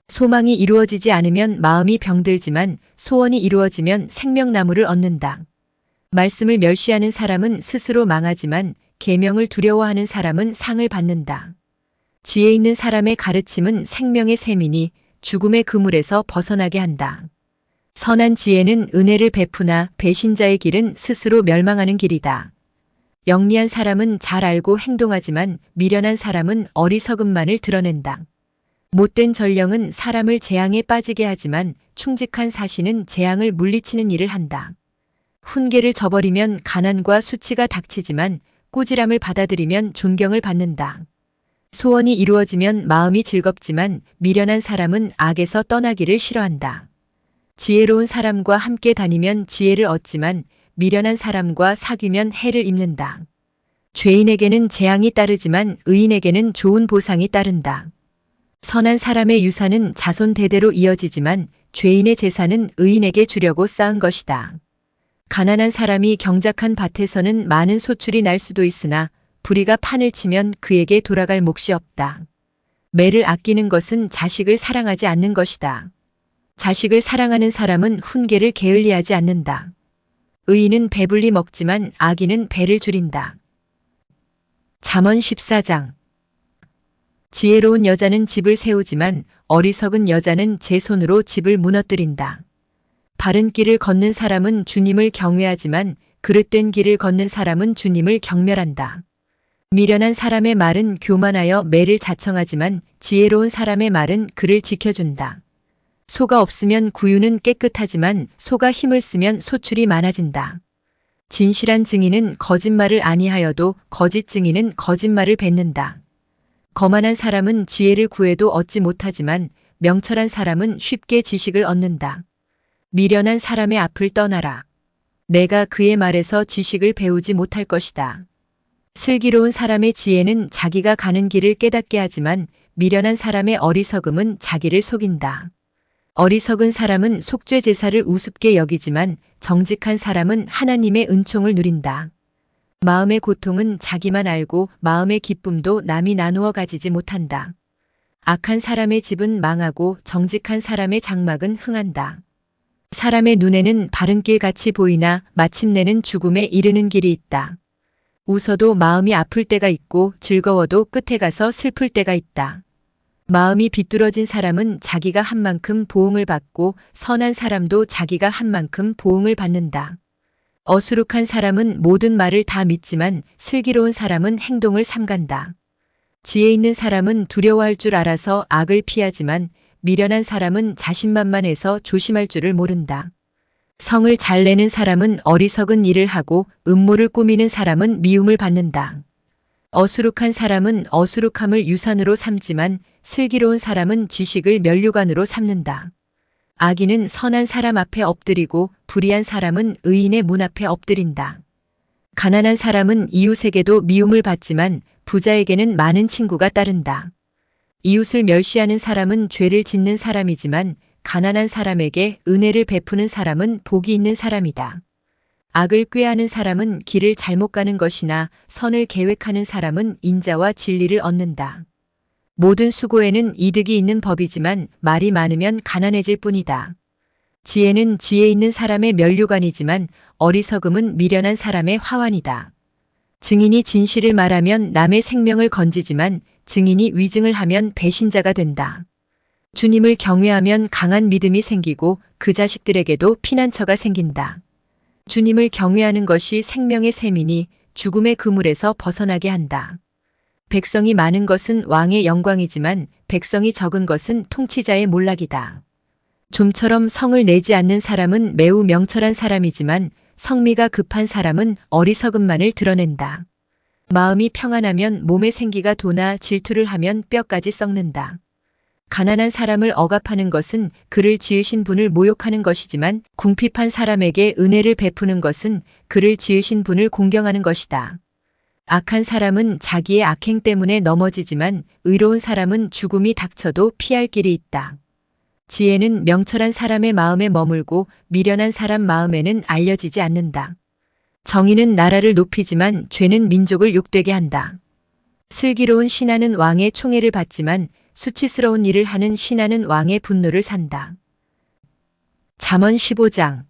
소망이 이루어지지 않으면 마음이 병들지만 소원이 이루어지면 생명나무를 얻는다. 말씀을 멸시하는 사람은 스스로 망하지만 계명을 두려워하는 사람은 상을 받는다. 지혜 있는 사람의 가르침은 생명의 샘이니 죽음의 그물에서 벗어나게 한다. 선한 지혜는 은혜를 베푸나 배신자의 길은 스스로 멸망하는 길이다. 영리한 사람은 잘 알고 행동하지만 미련한 사람은 어리석음만을 드러낸다. 못된 전령은 사람을 재앙에 빠지게 하지만 충직한 사신은 재앙을 물리치는 일을 한다. 훈계를 저버리면 가난과 수치가 닥치지만 꾸지람을 받아들이면 존경을 받는다. 소원이 이루어지면 마음이 즐겁지만 미련한 사람은 악에서 떠나기를 싫어한다. 지혜로운 사람과 함께 다니면 지혜를 얻지만 미련한 사람과 사귀면 해를 입는다. 죄인에게는 재앙이 따르지만 의인에게는 좋은 보상이 따른다. 선한 사람의 유산은 자손 대대로 이어지지만 죄인의 재산은 의인에게 주려고 쌓은 것이다. 가난한 사람이 경작한 밭에서는 많은 소출이 날 수도 있으나 불의가 판을 치면 그에게 돌아갈 몫이 없다. 매를 아끼는 것은 자식을 사랑하지 않는 것이다. 자식을 사랑하는 사람은 훈계를 게을리하지 않는다. 의인은 배불리 먹지만 악인은 배를 줄인다. 잠언 14장. 지혜로운 여자는 집을 세우지만 어리석은 여자는 제 손으로 집을 무너뜨린다. 바른 길을 걷는 사람은 주님을 경외하지만 그릇된 길을 걷는 사람은 주님을 경멸한다. 미련한 사람의 말은 교만하여 매를 자청하지만 지혜로운 사람의 말은 그를 지켜준다. 소가 없으면 구유는 깨끗하지만 소가 힘을 쓰면 소출이 많아진다. 진실한 증인은 거짓말을 아니하여도 거짓 증인은 거짓말을 뱉는다. 거만한 사람은 지혜를 구해도 얻지 못하지만 명철한 사람은 쉽게 지식을 얻는다. 미련한 사람의 앞을 떠나라. 내가 그의 말에서 지식을 배우지 못할 것이다. 슬기로운 사람의 지혜는 자기가 가는 길을 깨닫게 하지만 미련한 사람의 어리석음은 자기를 속인다. 어리석은 사람은 속죄 제사를 우습게 여기지만 정직한 사람은 하나님의 은총을 누린다. 마음의 고통은 자기만 알고 마음의 기쁨도 남이 나누어 가지지 못한다. 악한 사람의 집은 망하고 정직한 사람의 장막은 흥한다. 사람의 눈에는 바른 길 같이 보이나 마침내는 죽음에 이르는 길이 있다. 웃어도 마음이 아플 때가 있고 즐거워도 끝에 가서 슬플 때가 있다. 마음이 비뚤어진 사람은 자기가 한 만큼 보응을 받고 선한 사람도 자기가 한 만큼 보응을 받는다. 어수룩한 사람은 모든 말을 다 믿지만 슬기로운 사람은 행동을 삼간다. 지혜 있는 사람은 두려워할 줄 알아서 악을 피하지만 미련한 사람은 자신만만해서 조심할 줄을 모른다. 성을 잘 내는 사람은 어리석은 일을 하고 음모를 꾸미는 사람은 미움을 받는다. 어수룩한 사람은 어수룩함을 유산으로 삼지만 슬기로운 사람은 지식을 면류관으로 삼는다. 악인은 선한 사람 앞에 엎드리고 불의한 사람은 의인의 문 앞에 엎드린다. 가난한 사람은 이웃에게도 미움을 받지만 부자에게는 많은 친구가 따른다. 이웃을 멸시하는 사람은 죄를 짓는 사람이지만 가난한 사람에게 은혜를 베푸는 사람은 복이 있는 사람이다. 악을 꾀하는 사람은 길을 잘못 가는 것이나 선을 계획하는 사람은 인자와 진리를 얻는다. 모든 수고에는 이득이 있는 법이지만 말이 많으면 가난해질 뿐이다. 지혜는 지혜 있는 사람의 면류관이지만 어리석음은 미련한 사람의 화환이다. 증인이 진실을 말하면 남의 생명을 건지지만 증인이 위증을 하면 배신자가 된다. 주님을 경외하면 강한 믿음이 생기고 그 자식들에게도 피난처가 생긴다. 주님을 경외하는 것이 생명의 셈이니 죽음의 그물에서 벗어나게 한다. 백성이 많은 것은 왕의 영광이지만 백성이 적은 것은 통치자의 몰락이다. 좀처럼 성을 내지 않는 사람은 매우 명철한 사람이지만 성미가 급한 사람은 어리석음만을 드러낸다. 마음이 평안하면 몸의 생기가 돋아 질투를 하면 뼈까지 썩는다. 가난한 사람을 억압하는 것은 그를 지으신 분을 모욕하는 것이지만 궁핍한 사람에게 은혜를 베푸는 것은 그를 지으신 분을 공경하는 것이다. 악한 사람은 자기의 악행 때문에 넘어지지만 의로운 사람은 죽음이 닥쳐도 피할 길이 있다. 지혜는 명철한 사람의 마음에 머물고 미련한 사람 마음에는 알려지지 않는다. 정의는 나라를 높이지만 죄는 민족을 욕되게 한다. 슬기로운 신하는 왕의 총애를 받지만 수치스러운 일을 하는 신하는 왕의 분노를 산다. 잠언 15장.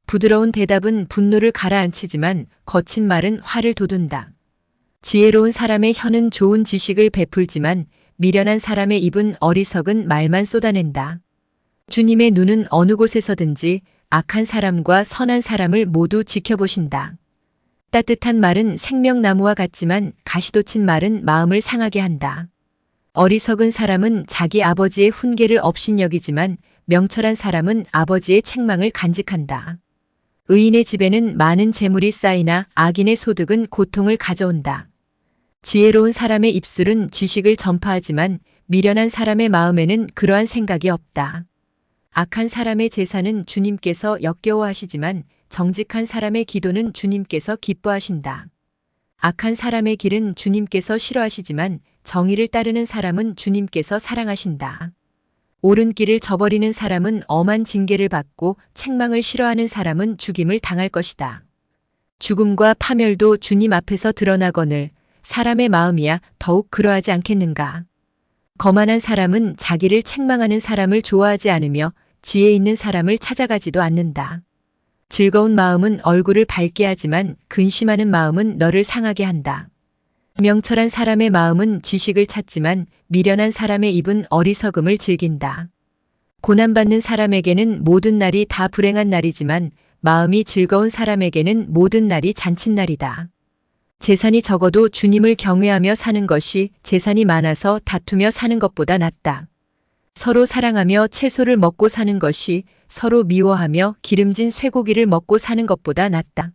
부드러운 대답은 분노를 가라앉히지만 거친 말은 화를 돋운다. 지혜로운 사람의 혀는 좋은 지식을 베풀지만 미련한 사람의 입은 어리석은 말만 쏟아낸다. 주님의 눈은 어느 곳에서든지 악한 사람과 선한 사람을 모두 지켜보신다. 따뜻한 말은 생명나무와 같지만 가시돋친 말은 마음을 상하게 한다. 어리석은 사람은 자기 아버지의 훈계를 업신여기지만 명철한 사람은 아버지의 책망을 간직한다. 의인의 집에는 많은 재물이 쌓이나 악인의 소득은 고통을 가져온다. 지혜로운 사람의 입술은 지식을 전파하지만 미련한 사람의 마음에는 그러한 생각이 없다. 악한 사람의 제사는 주님께서 역겨워하시지만 정직한 사람의 기도는 주님께서 기뻐하신다. 악한 사람의 길은 주님께서 싫어하시지만 정의를 따르는 사람은 주님께서 사랑하신다. 옳은 길을 저버리는 사람은 엄한 징계를 받고 책망을 싫어하는 사람은 죽임을 당할 것이다. 죽음과 파멸도 주님 앞에서 드러나거늘 사람의 마음이야 더욱 그러하지 않겠는가. 거만한 사람은 자기를 책망하는 사람을 좋아하지 않으며 지혜 있는 사람을 찾아가지도 않는다. 즐거운 마음은 얼굴을 밝게 하지만 근심하는 마음은 너를 상하게 한다. 명철한 사람의 마음은 지식을 찾지만 미련한 사람의 입은 어리석음을 즐긴다. 고난받는 사람에게는 모든 날이 다 불행한 날이지만 마음이 즐거운 사람에게는 모든 날이 잔칫날이다. 재산이 적어도 주님을 경외하며 사는 것이 재산이 많아서 다투며 사는 것보다 낫다. 서로 사랑하며 채소를 먹고 사는 것이 서로 미워하며 기름진 쇠고기를 먹고 사는 것보다 낫다.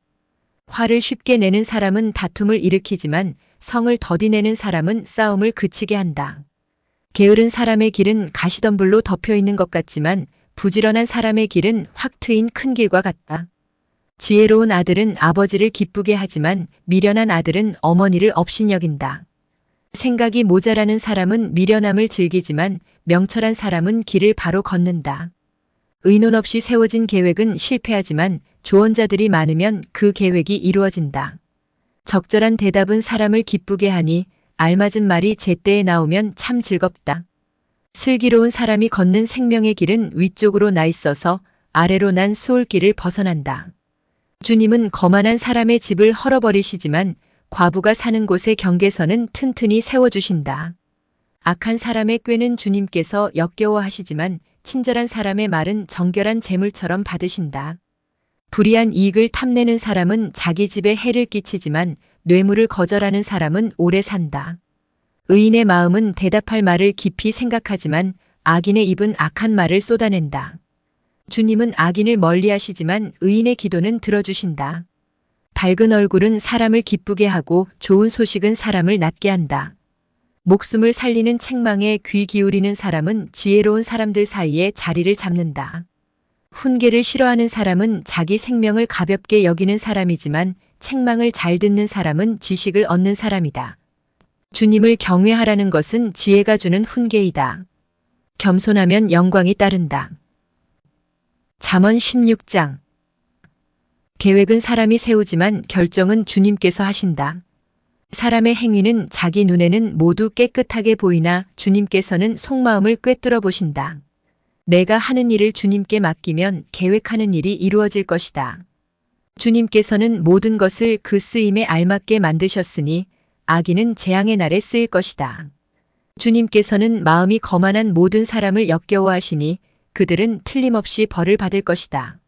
화를 쉽게 내는 사람은 다툼을 일으키지만 성을 더디내는 사람은 싸움을 그치게 한다. 게으른 사람의 길은 가시덤불로 덮여 있는 것 같지만 부지런한 사람의 길은 확 트인 큰 길과 같다. 지혜로운 아들은 아버지를 기쁘게 하지만 미련한 아들은 어머니를 업신여긴다. 생각이 모자라는 사람은 미련함을 즐기지만 명철한 사람은 길을 바로 걷는다. 의논 없이 세워진 계획은 실패하지만 조언자들이 많으면 그 계획이 이루어진다. 적절한 대답은 사람을 기쁘게 하니 알맞은 말이 제때에 나오면 참 즐겁다. 슬기로운 사람이 걷는 생명의 길은 위쪽으로 나 있어서 아래로 난 수올길을 벗어난다. 주님은 거만한 사람의 집을 헐어버리시지만 과부가 사는 곳의 경계선은 튼튼히 세워주신다. 악한 사람의 꾀는 주님께서 역겨워하시지만 친절한 사람의 말은 정결한 재물처럼 받으신다. 불의한 이익을 탐내는 사람은 자기 집에 해를 끼치지만 뇌물을 거절하는 사람은 오래 산다. 의인의 마음은 대답할 말을 깊이 생각하지만 악인의 입은 악한 말을 쏟아낸다. 주님은 악인을 멀리하시지만 의인의 기도는 들어주신다. 밝은 얼굴은 사람을 기쁘게 하고 좋은 소식은 사람을 낫게 한다. 목숨을 살리는 책망에 귀 기울이는 사람은 지혜로운 사람들 사이에 자리를 잡는다. 훈계를 싫어하는 사람은 자기 생명을 가볍게 여기는 사람이지만 책망을 잘 듣는 사람은 지식을 얻는 사람이다. 주님을 경외하라는 것은 지혜가 주는 훈계이다. 겸손하면 영광이 따른다. 잠언 16장. 계획은 사람이 세우지만 결정은 주님께서 하신다. 사람의 행위는 자기 눈에는 모두 깨끗하게 보이나 주님께서는 속마음을 꿰뚫어 보신다. 내가 하는 일을 주님께 맡기면 계획하는 일이 이루어질 것이다. 주님께서는 모든 것을 그 쓰임에 알맞게 만드셨으니 악인은 재앙의 날에 쓰일 것이다. 주님께서는 마음이 거만한 모든 사람을 역겨워하시니 그들은 틀림없이 벌을 받을 것이다.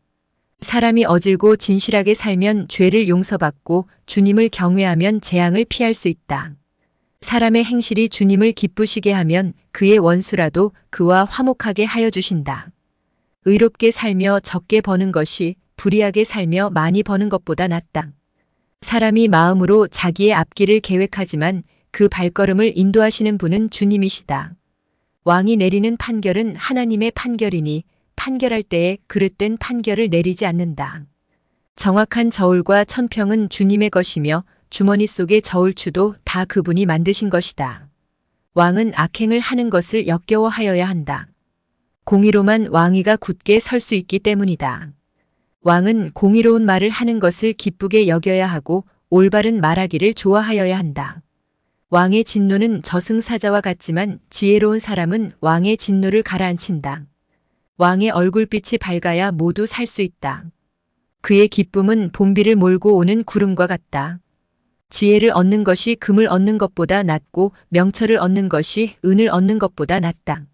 사람이 어질고 진실하게 살면 죄를 용서받고 주님을 경외하면 재앙을 피할 수 있다. 사람의 행실이 주님을 기쁘시게 하면 그의 원수라도 그와 화목하게 하여 주신다. 의롭게 살며 적게 버는 것이 불의하게 살며 많이 버는 것보다 낫다. 사람이 마음으로 자기의 앞길을 계획하지만 그 발걸음을 인도하시는 분은 주님이시다. 왕이 내리는 판결은 하나님의 판결이니 판결할 때에 그릇된 판결을 내리지 않는다. 정확한 저울과 천평은 주님의 것이며 주머니 속의 저울추도 다 그분이 만드신 것이다. 왕은 악행을 하는 것을 역겨워하여야 한다. 공의로만 왕위가 굳게 설 수 있기 때문이다. 왕은 공의로운 말을 하는 것을 기쁘게 여겨야 하고 올바른 말하기를 좋아하여야 한다. 왕의 진노는 저승사자와 같지만 지혜로운 사람은 왕의 진노를 가라앉힌다. 왕의 얼굴빛이 밝아야 모두 살 수 있다. 그의 기쁨은 봄비를 몰고 오는 구름과 같다. 지혜를 얻는 것이 금을 얻는 것보다 낫고 명철을 얻는 것이 은을 얻는 것보다 낫다.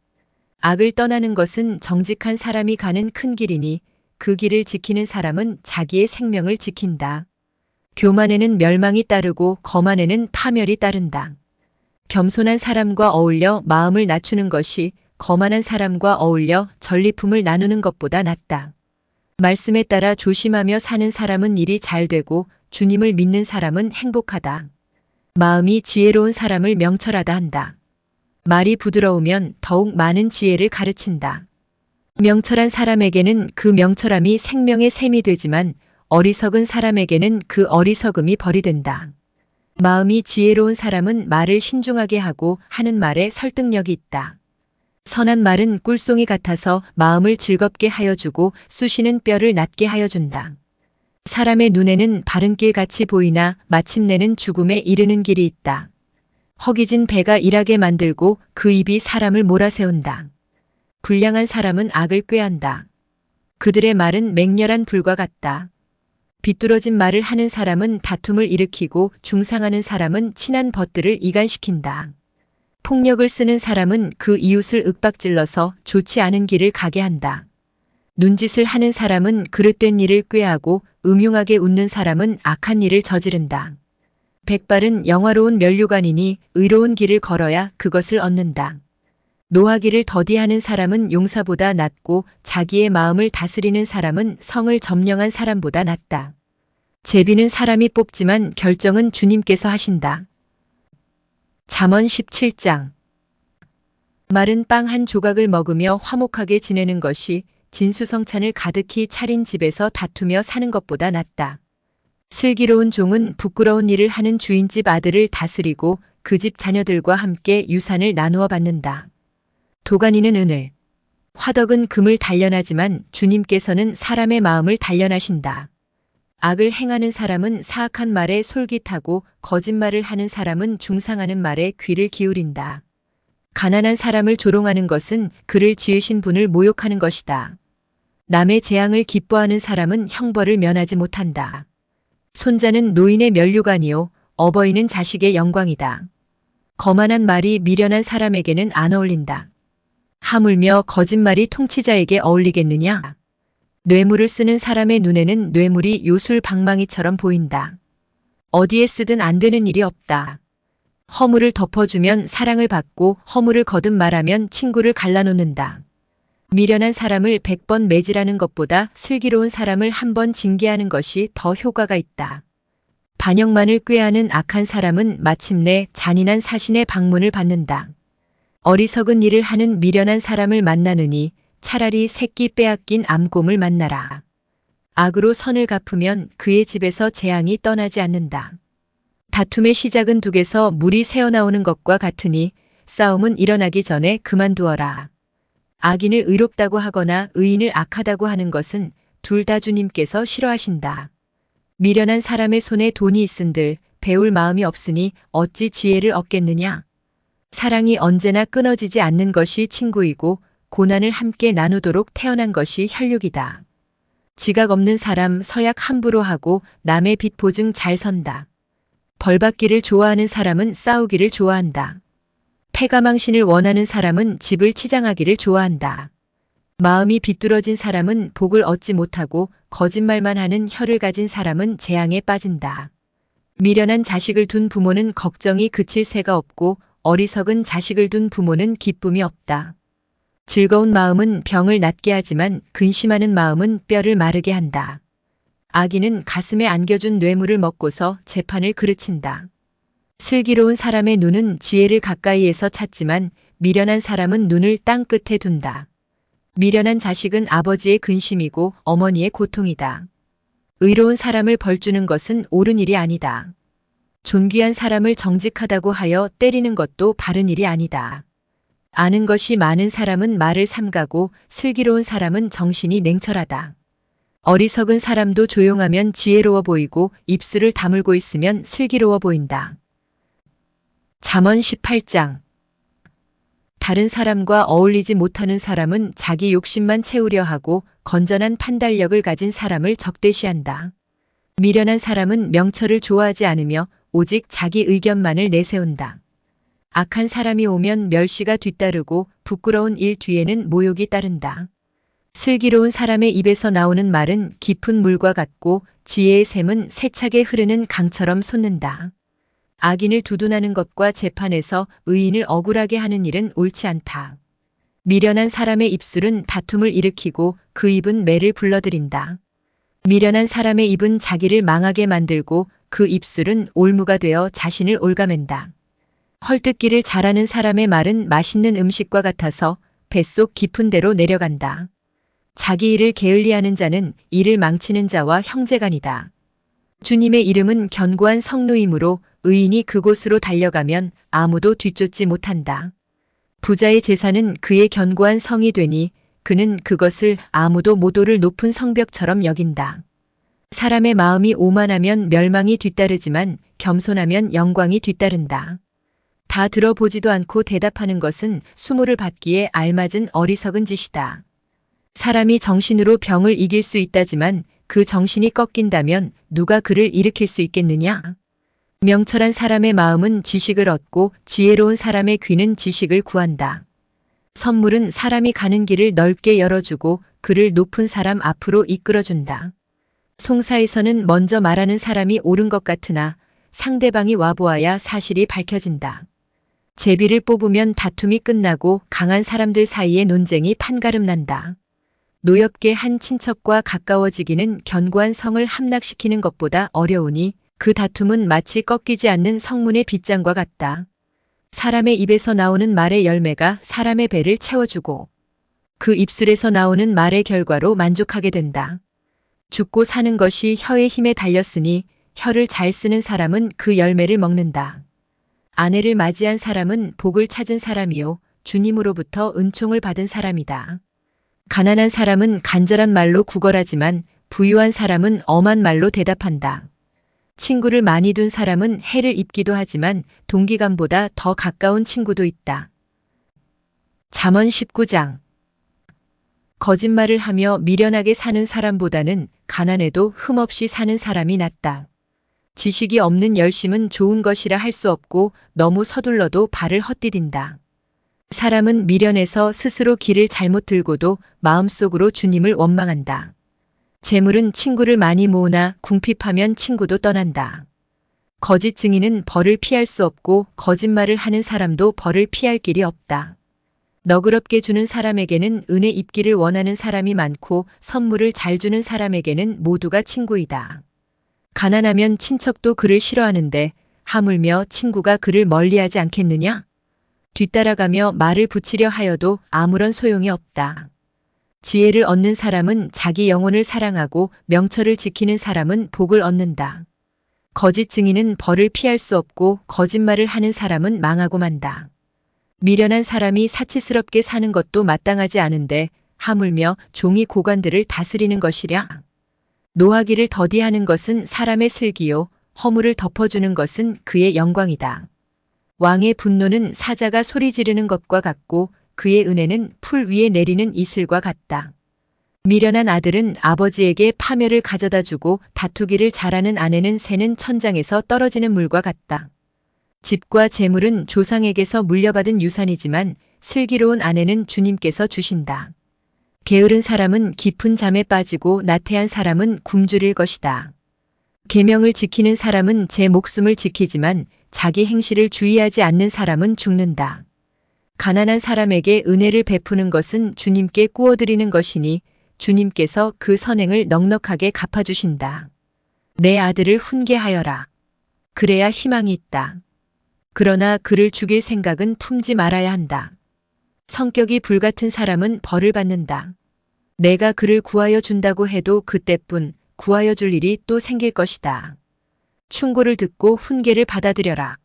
악을 떠나는 것은 정직한 사람이 가는 큰 길이니 그 길을 지키는 사람은 자기의 생명을 지킨다. 교만에는 멸망이 따르고 거만에는 파멸이 따른다. 겸손한 사람과 어울려 마음을 낮추는 것이 거만한 사람과 어울려 전리품을 나누는 것보다 낫다. 말씀에 따라 조심하며 사는 사람은 일이 잘 되고 주님을 믿는 사람은 행복하다. 마음이 지혜로운 사람을 명철하다 한다. 말이 부드러우면 더욱 많은 지혜를 가르친다. 명철한 사람에게는 그 명철함이 생명의 샘이 되지만 어리석은 사람에게는 그 어리석음이 벌이 된다. 마음이 지혜로운 사람은 말을 신중하게 하고 하는 말에 설득력이 있다. 선한 말은 꿀송이 같아서 마음을 즐겁게 하여 주고 쑤시는 뼈를 낫게 하여 준다. 사람의 눈에는 바른 길 같이 보이나 마침내는 죽음에 이르는 길이 있다. 허기진 배가 일하게 만들고 그 입이 사람을 몰아세운다. 불량한 사람은 악을 꾀한다. 그들의 말은 맹렬한 불과 같다. 비뚤어진 말을 하는 사람은 다툼을 일으키고 중상하는 사람은 친한 벗들을 이간시킨다. 폭력을 쓰는 사람은 그 이웃을 윽박질러서 좋지 않은 길을 가게 한다. 눈짓을 하는 사람은 그릇된 일을 꾀하고 음흉하게 웃는 사람은 악한 일을 저지른다. 백발은 영화로운 면류관이니 의로운 길을 걸어야 그것을 얻는다. 노하기를 더디하는 사람은 용사보다 낫고 자기의 마음을 다스리는 사람은 성을 점령한 사람보다 낫다. 제비는 사람이 뽑지만 결정은 주님께서 하신다. 잠언 17장. 마른 빵 한 조각을 먹으며 화목하게 지내는 것이 진수성찬을 가득히 차린 집에서 다투며 사는 것보다 낫다. 슬기로운 종은 부끄러운 일을 하는 주인집 아들을 다스리고 그 집 자녀들과 함께 유산을 나누어 받는다. 도가니는 은을, 화덕은 금을 단련하지만 주님께서는 사람의 마음을 단련하신다. 악을 행하는 사람은 사악한 말에 솔깃하고 거짓말을 하는 사람은 중상하는 말에 귀를 기울인다. 가난한 사람을 조롱하는 것은 그를 지으신 분을 모욕하는 것이다. 남의 재앙을 기뻐하는 사람은 형벌을 면하지 못한다. 손자는 노인의 면류관이요 어버이는 자식의 영광이다. 거만한 말이 미련한 사람에게는 안 어울린다. 하물며 거짓말이 통치자에게 어울리겠느냐? 뇌물을 쓰는 사람의 눈에는 뇌물이 요술 방망이처럼 보인다. 어디에 쓰든 안 되는 일이 없다. 허물을 덮어주면 사랑을 받고 허물을 거듭 말하면 친구를 갈라놓는다. 미련한 사람을 100번 매질하는 것보다 슬기로운 사람을 한 번 징계하는 것이 더 효과가 있다. 반역만을 꾀하는 악한 사람은 마침내 잔인한 사신의 방문을 받는다. 어리석은 일을 하는 미련한 사람을 만나느니 차라리 새끼 빼앗긴 암곰을 만나라. 악으로 선을 갚으면 그의 집에서 재앙이 떠나지 않는다. 다툼의 시작은 둑에서 물이 새어나오는 것과 같으니 싸움은 일어나기 전에 그만두어라. 악인을 의롭다고 하거나 의인을 악하다고 하는 것은 둘 다 주님께서 싫어하신다. 미련한 사람의 손에 돈이 있은들 배울 마음이 없으니 어찌 지혜를 얻겠느냐. 사랑이 언제나 끊어지지 않는 것이 친구이고 고난을 함께 나누도록 태어난 것이 혈육이다. 지각 없는 사람 서약 함부로 하고 남의 빚 보증 잘 선다. 벌받기를 좋아하는 사람은 싸우기를 좋아한다. 패가망신을 원하는 사람은 집을 치장하기를 좋아한다. 마음이 비뚤어진 사람은 복을 얻지 못하고 거짓말만 하는 혀를 가진 사람은 재앙에 빠진다. 미련한 자식을 둔 부모는 걱정이 그칠 새가 없고 어리석은 자식을 둔 부모는 기쁨이 없다. 즐거운 마음은 병을 낫게 하지만 근심하는 마음은 뼈를 마르게 한다. 악인은 가슴에 안겨준 뇌물을 먹고서 재판을 그르친다. 슬기로운 사람의 눈은 지혜를 가까이에서 찾지만 미련한 사람은 눈을 땅 끝에 둔다. 미련한 자식은 아버지의 근심이고 어머니의 고통이다. 의로운 사람을 벌주는 것은 옳은 일이 아니다. 존귀한 사람을 정직하다고 하여 때리는 것도 바른 일이 아니다. 아는 것이 많은 사람은 말을 삼가고 슬기로운 사람은 정신이 냉철하다. 어리석은 사람도 조용하면 지혜로워 보이고 입술을 다물고 있으면 슬기로워 보인다. 잠언 18장. 다른 사람과 어울리지 못하는 사람은 자기 욕심만 채우려 하고 건전한 판단력을 가진 사람을 적대시한다. 미련한 사람은 명철을 좋아하지 않으며 오직 자기 의견만을 내세운다. 악한 사람이 오면 멸시가 뒤따르고 부끄러운 일 뒤에는 모욕이 따른다. 슬기로운 사람의 입에서 나오는 말은 깊은 물과 같고 지혜의 샘은 세차게 흐르는 강처럼 솟는다. 악인을 두둔하는 것과 재판에서 의인을 억울하게 하는 일은 옳지 않다. 미련한 사람의 입술은 다툼을 일으키고 그 입은 매를 불러들인다. 미련한 사람의 입은 자기를 망하게 만들고 그 입술은 올무가 되어 자신을 올가맨다. 헐뜯기를 잘하는 사람의 말은 맛있는 음식과 같아서 뱃속 깊은 데로 내려간다. 자기 일을 게을리하는 자는 일을 망치는 자와 형제간이다. 주님의 이름은 견고한 성루이므로 의인이 그곳으로 달려가면 아무도 뒤쫓지 못한다. 부자의 재산은 그의 견고한 성이 되니 그는 그것을 아무도 못 오를 높은 성벽처럼 여긴다. 사람의 마음이 오만하면 멸망이 뒤따르지만 겸손하면 영광이 뒤따른다. 다 들어보지도 않고 대답하는 것은 수모를 받기에 알맞은 어리석은 짓이다. 사람이 정신으로 병을 이길 수 있다지만 그 정신이 꺾인다면 누가 그를 일으킬 수 있겠느냐? 명철한 사람의 마음은 지식을 얻고 지혜로운 사람의 귀는 지식을 구한다. 선물은 사람이 가는 길을 넓게 열어주고 그를 높은 사람 앞으로 이끌어준다. 송사에서는 먼저 말하는 사람이 옳은 것 같으나 상대방이 와보아야 사실이 밝혀진다. 제비를 뽑으면 다툼이 끝나고 강한 사람들 사이에 논쟁이 판가름 난다. 노엽게 한 친척과 가까워지기는 견고한 성을 함락시키는 것보다 어려우니 그 다툼은 마치 꺾이지 않는 성문의 빗장과 같다. 사람의 입에서 나오는 말의 열매가 사람의 배를 채워주고 그 입술에서 나오는 말의 결과로 만족하게 된다. 죽고 사는 것이 혀의 힘에 달렸으니 혀를 잘 쓰는 사람은 그 열매를 먹는다. 아내를 맞이한 사람은 복을 찾은 사람이요 주님으로부터 은총을 받은 사람이다. 가난한 사람은 간절한 말로 구걸하지만 부유한 사람은 엄한 말로 대답한다. 친구를 많이 둔 사람은 해를 입기도 하지만 동기간보다 더 가까운 친구도 있다. 잠언 19장. 거짓말을 하며 미련하게 사는 사람보다는 가난해도 흠없이 사는 사람이 낫다. 지식이 없는 열심은 좋은 것이라 할 수 없고 너무 서둘러도 발을 헛디딘다. 사람은 미련해서 스스로 길을 잘못 들고도 마음속으로 주님을 원망한다. 재물은 친구를 많이 모으나 궁핍하면 친구도 떠난다. 거짓 증인은 벌을 피할 수 없고 거짓말을 하는 사람도 벌을 피할 길이 없다. 너그럽게 주는 사람에게는 은혜 입기를 원하는 사람이 많고 선물을 잘 주는 사람에게는 모두가 친구이다. 가난하면 친척도 그를 싫어하는데 하물며 친구가 그를 멀리하지 않겠느냐? 뒤따라가며 말을 붙이려 하여도 아무런 소용이 없다. 지혜를 얻는 사람은 자기 영혼을 사랑하고 명철을 지키는 사람은 복을 얻는다. 거짓 증인은 벌을 피할 수 없고 거짓말을 하는 사람은 망하고 만다. 미련한 사람이 사치스럽게 사는 것도 마땅하지 않은데 하물며 종이 고관들을 다스리는 것이랴. 노하기를 더디하는 것은 사람의 슬기요 허물을 덮어주는 것은 그의 영광이다. 왕의 분노는 사자가 소리 지르는 것과 같고 그의 은혜는 풀 위에 내리는 이슬과 같다. 미련한 아들은 아버지에게 파멸을 가져다 주고 다투기를 잘하는 아내는 새는 천장에서 떨어지는 물과 같다. 집과 재물은 조상에게서 물려받은 유산이지만 슬기로운 아내는 주님께서 주신다. 게으른 사람은 깊은 잠에 빠지고 나태한 사람은 굶주릴 것이다. 계명을 지키는 사람은 제 목숨을 지키지만 자기 행실을 주의하지 않는 사람은 죽는다. 가난한 사람에게 은혜를 베푸는 것은 주님께 구워드리는 것이니 주님께서 그 선행을 넉넉하게 갚아주신다. 내 아들을 훈계하여라. 그래야 희망이 있다. 그러나 그를 죽일 생각은 품지 말아야 한다. 성격이 불같은 사람은 벌을 받는다. 내가 그를 구하여 준다고 해도 그때뿐 구하여 줄 일이 또 생길 것이다. 충고를 듣고 훈계를 받아들여라.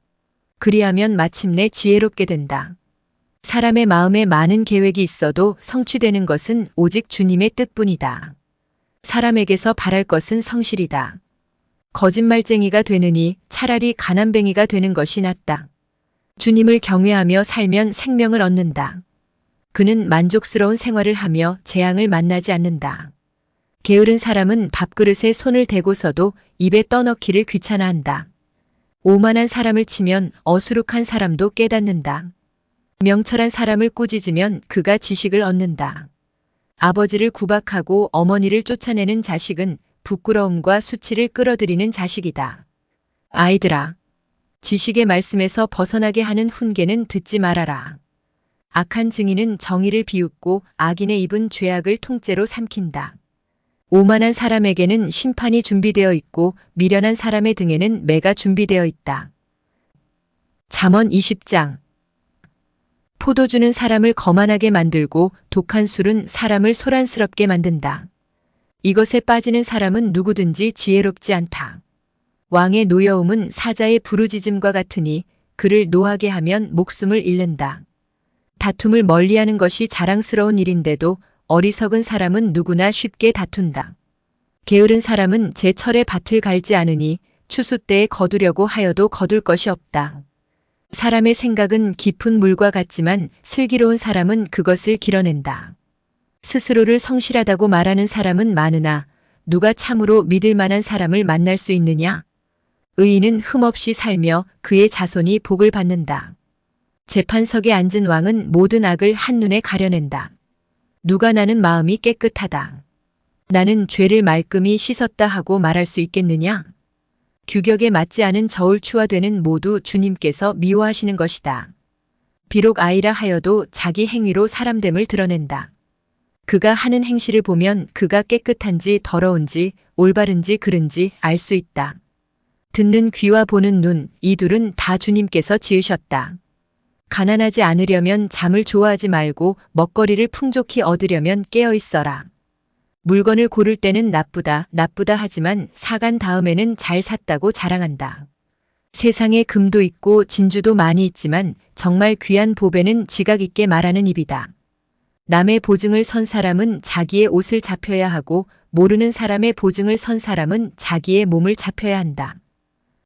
그리하면 마침내 지혜롭게 된다. 사람의 마음에 많은 계획이 있어도 성취되는 것은 오직 주님의 뜻뿐이다. 사람에게서 바랄 것은 성실이다. 거짓말쟁이가 되느니 차라리 가난뱅이가 되는 것이 낫다. 주님을 경외하며 살면 생명을 얻는다. 그는 만족스러운 생활을 하며 재앙을 만나지 않는다. 게으른 사람은 밥그릇에 손을 대고서도 입에 떠넣기를 귀찮아한다. 오만한 사람을 치면 어수룩한 사람도 깨닫는다. 명철한 사람을 꾸짖으면 그가 지식을 얻는다. 아버지를 구박하고 어머니를 쫓아내는 자식은 부끄러움과 수치를 끌어들이는 자식이다. 아이들아, 지식의 말씀에서 벗어나게 하는 훈계는 듣지 말아라. 악한 증인은 정의를 비웃고 악인의 입은 죄악을 통째로 삼킨다. 오만한 사람에게는 심판이 준비되어 있고 미련한 사람의 등에는 매가 준비되어 있다. 잠언 20장. 포도 주는 사람을 거만하게 만들고 독한 술은 사람을 소란스럽게 만든다. 이것에 빠지는 사람은 누구든지 지혜롭지 않다. 왕의 노여움은 사자의 부르짖음과 같으니 그를 노하게 하면 목숨을 잃는다. 다툼을 멀리하는 것이 자랑스러운 일인데도 어리석은 사람은 누구나 쉽게 다툰다. 게으른 사람은 제철에 밭을 갈지 않으니 추수 때에 거두려고 하여도 거둘 것이 없다. 사람의 생각은 깊은 물과 같지만 슬기로운 사람은 그것을 길어낸다. 스스로를 성실하다고 말하는 사람은 많으나 누가 참으로 믿을 만한 사람을 만날 수 있느냐? 의인은 흠없이 살며 그의 자손이 복을 받는다. 재판석에 앉은 왕은 모든 악을 한눈에 가려낸다. 누가 나는 마음이 깨끗하다. 나는 죄를 말끔히 씻었다 하고 말할 수 있겠느냐? 규격에 맞지 않은 저울추화되는 모두 주님께서 미워하시는 것이다. 비록 아이라 하여도 자기 행위로 사람됨을 드러낸다. 그가 하는 행실을 보면 그가 깨끗한지 더러운지 올바른지 그른지 알 수 있다. 듣는 귀와 보는 눈, 이 둘은 다 주님께서 지으셨다. 가난하지 않으려면 잠을 좋아하지 말고 먹거리를 풍족히 얻으려면 깨어 있어라. 물건을 고를 때는 나쁘다 하지만 사간 다음에는 잘 샀다고 자랑한다. 세상에 금도 있고 진주도 많이 있지만 정말 귀한 보배는 지각 있게 말하는 입이다. 남의 보증을 선 사람은 자기의 옷을 잡혀야 하고 모르는 사람의 보증을 선 사람은 자기의 몸을 잡혀야 한다.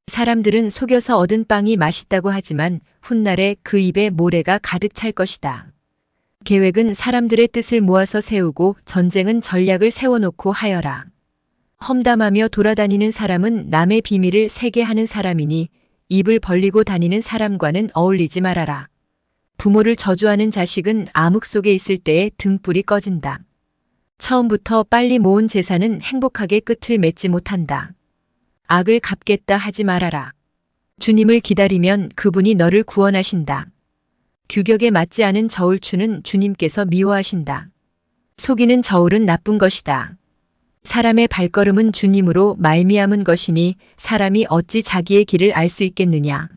사람들은 속여서 얻은 빵이 맛있다고 하지만 훗날에 그 입에 모래가 가득 찰 것이다. 계획은 사람들의 뜻을 모아서 세우고 전쟁은 전략을 세워놓고 하여라. 험담하며 돌아다니는 사람은 남의 비밀을 새게 하는 사람이니 입을 벌리고 다니는 사람과는 어울리지 말아라. 부모를 저주하는 자식은 암흑 속에 있을 때에 등불이 꺼진다. 처음부터 빨리 모은 재산은 행복하게 끝을 맺지 못한다. 악을 갚겠다 하지 말아라. 주님을 기다리면 그분이 너를 구원하신다. 규격에 맞지 않은 저울추는 주님께서 미워하신다. 속이는 저울은 나쁜 것이다. 사람의 발걸음은 주님으로 말미암은 것이니 사람이 어찌 자기의 길을 알 수 있겠느냐.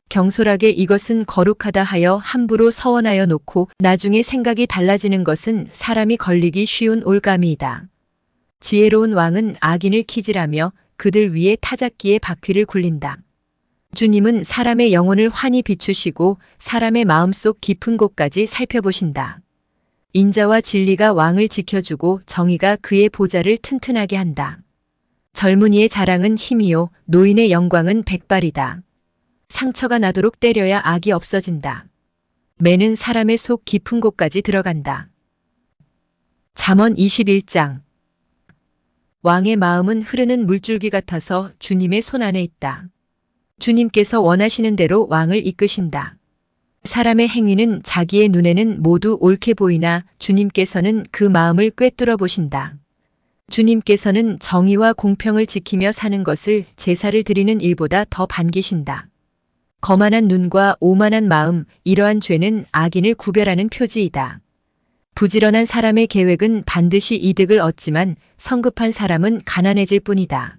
경솔하게 이것은 거룩하다 하여 함부로 서원하여 놓고 나중에 생각이 달라지는 것은 사람이 걸리기 쉬운 올가미이다. 지혜로운 왕은 악인을 키질하며 그들 위에 타작기의 바퀴를 굴린다. 주님은 사람의 영혼을 환히 비추시고 사람의 마음속 깊은 곳까지 살펴보신다. 인자와 진리가 왕을 지켜주고 정의가 그의 보좌를 튼튼하게 한다. 젊은이의 자랑은 힘이요 노인의 영광은 백발이다. 상처가 나도록 때려야 악이 없어진다. 매는 사람의 속 깊은 곳까지 들어간다. 잠언 21장. 왕의 마음은 흐르는 물줄기 같아서 주님의 손 안에 있다. 주님께서 원하시는 대로 왕을 이끄신다. 사람의 행위는 자기의 눈에는 모두 옳게 보이나 주님께서는 그 마음을 꿰뚫어 보신다. 주님께서는 정의와 공평을 지키며 사는 것을 제사를 드리는 일보다 더 반기신다. 거만한 눈과 오만한 마음, 이러한 죄는 악인을 구별하는 표지이다. 부지런한 사람의 계획은 반드시 이득을 얻지만 성급한 사람은 가난해질 뿐이다.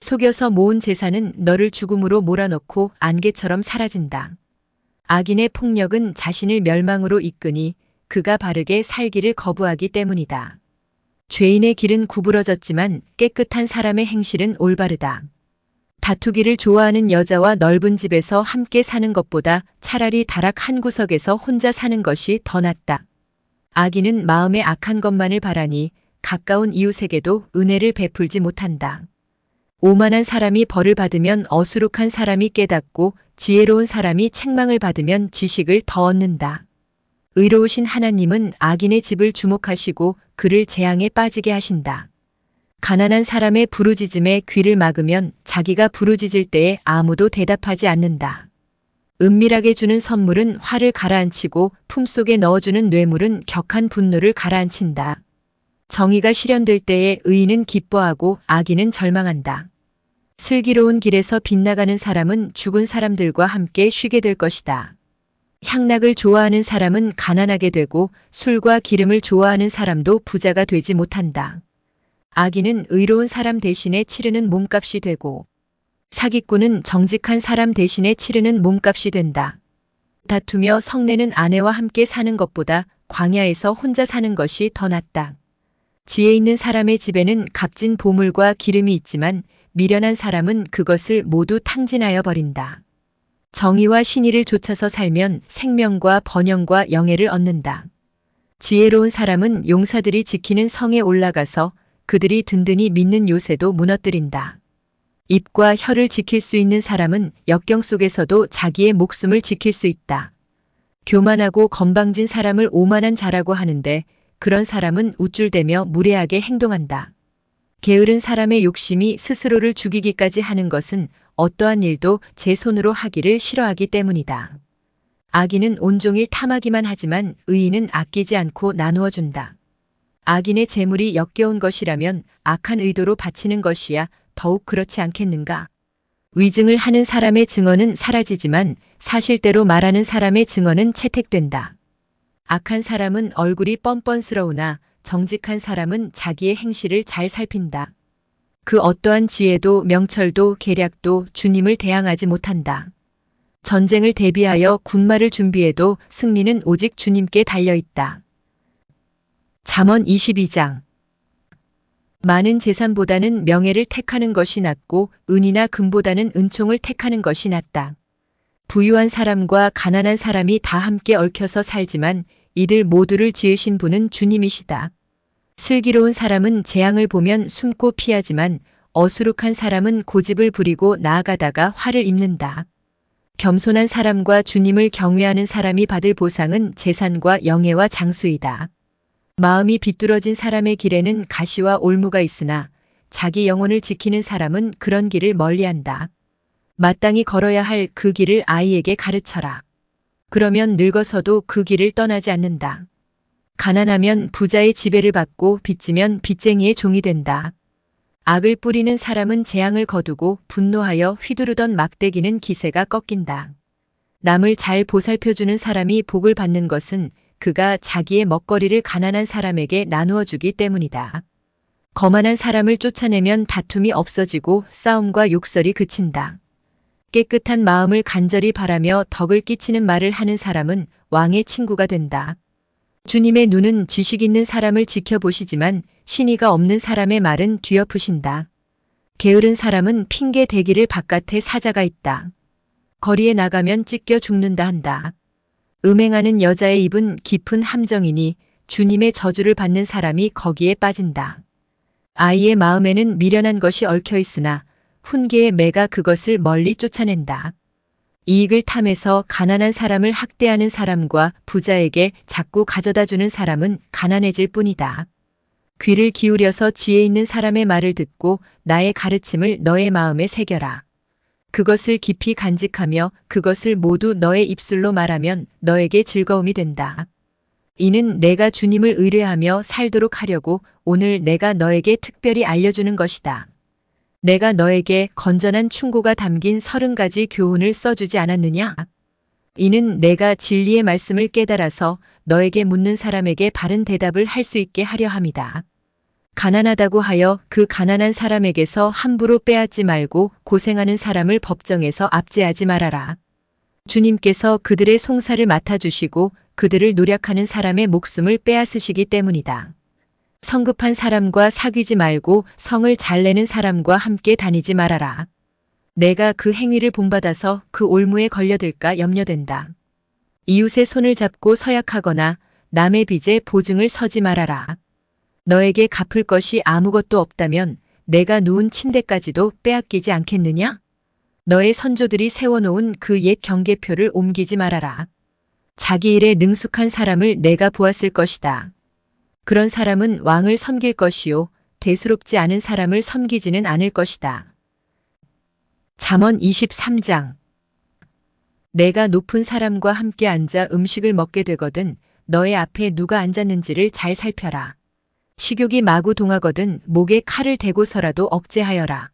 속여서 모은 재산은 너를 죽음으로 몰아넣고 안개처럼 사라진다. 악인의 폭력은 자신을 멸망으로 이끄니 그가 바르게 살기를 거부하기 때문이다. 죄인의 길은 구부러졌지만 깨끗한 사람의 행실은 올바르다. 다투기를 좋아하는 여자와 넓은 집에서 함께 사는 것보다 차라리 다락 한 구석에서 혼자 사는 것이 더 낫다. 악인은 마음에 악한 것만을 바라니 가까운 이웃에게도 은혜를 베풀지 못한다. 오만한 사람이 벌을 받으면 어수룩한 사람이 깨닫고 지혜로운 사람이 책망을 받으면 지식을 더 얻는다. 의로우신 하나님은 악인의 집을 주목하시고 그를 재앙에 빠지게 하신다. 가난한 사람의 부르짖음에 귀를 막으면 자기가 부르짖을 때에 아무도 대답하지 않는다. 은밀하게 주는 선물은 화를 가라앉히고 품속에 넣어주는 뇌물은 격한 분노를 가라앉힌다. 정의가 실현될 때에 의인은 기뻐하고 악인은 절망한다. 슬기로운 길에서 빗나가는 사람은 죽은 사람들과 함께 쉬게 될 것이다. 향락을 좋아하는 사람은 가난하게 되고 술과 기름을 좋아하는 사람도 부자가 되지 못한다. 악인은 의로운 사람 대신에 치르는 몸값이 되고 사기꾼은 정직한 사람 대신에 치르는 몸값이 된다. 다투며 성내는 아내와 함께 사는 것보다 광야에서 혼자 사는 것이 더 낫다. 지혜 있는 사람의 집에는 값진 보물과 기름이 있지만 미련한 사람은 그것을 모두 탕진하여 버린다. 정의와 신의를 좇아서 살면 생명과 번영과 영예를 얻는다. 지혜로운 사람은 용사들이 지키는 성에 올라가서 그들이 든든히 믿는 요새도 무너뜨린다. 입과 혀를 지킬 수 있는 사람은 역경 속에서도 자기의 목숨을 지킬 수 있다. 교만하고 건방진 사람을 오만한 자라고 하는데 그런 사람은 우쭐대며 무례하게 행동한다. 게으른 사람의 욕심이 스스로를 죽이기까지 하는 것은 어떠한 일도 제 손으로 하기를 싫어하기 때문이다. 악인은 온종일 탐하기만 하지만 의인은 아끼지 않고 나누어 준다. 악인의 재물이 역겨운 것이라면 악한 의도로 바치는 것이야 더욱 그렇지 않겠는가? 위증을 하는 사람의 증언은 사라지지만 사실대로 말하는 사람의 증언은 채택된다. 악한 사람은 얼굴이 뻔뻔스러우나 정직한 사람은 자기의 행실을 잘 살핀다. 그 어떠한 지혜도 명철도 계략도 주님을 대항하지 못한다. 전쟁을 대비하여 군마를 준비해도 승리는 오직 주님께 달려있다. 잠언 22장. 많은 재산보다는 명예를 택하는 것이 낫고 은이나 금보다는 은총을 택하는 것이 낫다. 부유한 사람과 가난한 사람이 다 함께 얽혀서 살지만 이들 모두를 지으신 분은 주님이시다. 슬기로운 사람은 재앙을 보면 숨고 피하지만 어수룩한 사람은 고집을 부리고 나아가다가 화를 입는다. 겸손한 사람과 주님을 경외하는 사람이 받을 보상은 재산과 영예와 장수이다. 마음이 비뚤어진 사람의 길에는 가시와 올무가 있으나 자기 영혼을 지키는 사람은 그런 길을 멀리한다. 마땅히 걸어야 할 그 길을 아이에게 가르쳐라. 그러면 늙어서도 그 길을 떠나지 않는다. 가난하면 부자의 지배를 받고 빚지면 빚쟁이의 종이 된다. 악을 뿌리는 사람은 재앙을 거두고 분노하여 휘두르던 막대기는 기세가 꺾인다. 남을 잘 보살펴주는 사람이 복을 받는 것은 그가 자기의 먹거리를 가난한 사람에게 나누어 주기 때문이다. 거만한 사람을 쫓아내면 다툼이 없어지고 싸움과 욕설이 그친다. 깨끗한 마음을 간절히 바라며 덕을 끼치는 말을 하는 사람은 왕의 친구가 된다. 주님의 눈은 지식 있는 사람을 지켜보시지만 신의가 없는 사람의 말은 뒤엎으신다. 게으른 사람은 핑계 대기를 바깥에 사자가 있다. 거리에 나가면 찢겨 죽는다 한다. 음행하는 여자의 입은 깊은 함정이니 주님의 저주를 받는 사람이 거기에 빠진다. 아이의 마음에는 미련한 것이 얽혀 있으나 훈계의 매가 그것을 멀리 쫓아낸다. 이익을 탐해서 가난한 사람을 학대하는 사람과 부자에게 자꾸 가져다 주는 사람은 가난해질 뿐이다. 귀를 기울여서 지혜 있는 사람의 말을 듣고 나의 가르침을 너의 마음에 새겨라. 그것을 깊이 간직하며 그것을 모두 너의 입술로 말하면 너에게 즐거움이 된다. 이는 내가 주님을 의뢰하며 살도록 하려고 오늘 내가 너에게 특별히 알려주는 것이다. 내가 너에게 건전한 충고가 담긴 30가지 교훈을 써주지 않았느냐? 이는 내가 진리의 말씀을 깨달아서 너에게 묻는 사람에게 바른 대답을 할 수 있게 하려 함이다. 가난하다고 하여 그 가난한 사람에게서 함부로 빼앗지 말고 고생하는 사람을 법정에서 압제하지 말아라. 주님께서 그들의 송사를 맡아주시고 그들을 노력하는 사람의 목숨을 빼앗으시기 때문이다. 성급한 사람과 사귀지 말고 성을 잘 내는 사람과 함께 다니지 말아라. 내가 그 행위를 본받아서 그 올무에 걸려들까 염려된다. 이웃의 손을 잡고 서약하거나 남의 빚에 보증을 서지 말아라. 너에게 갚을 것이 아무것도 없다면 내가 누운 침대까지도 빼앗기지 않겠느냐? 너의 선조들이 세워놓은 그 옛 경계표를 옮기지 말아라. 자기 일에 능숙한 사람을 내가 보았을 것이다. 그런 사람은 왕을 섬길 것이요 대수롭지 않은 사람을 섬기지는 않을 것이다. 잠언 23장. 내가 높은 사람과 함께 앉아 음식을 먹게 되거든 너의 앞에 누가 앉았는지를 잘 살펴라. 식욕이 마구 동하거든 목에 칼을 대고서라도 억제하여라.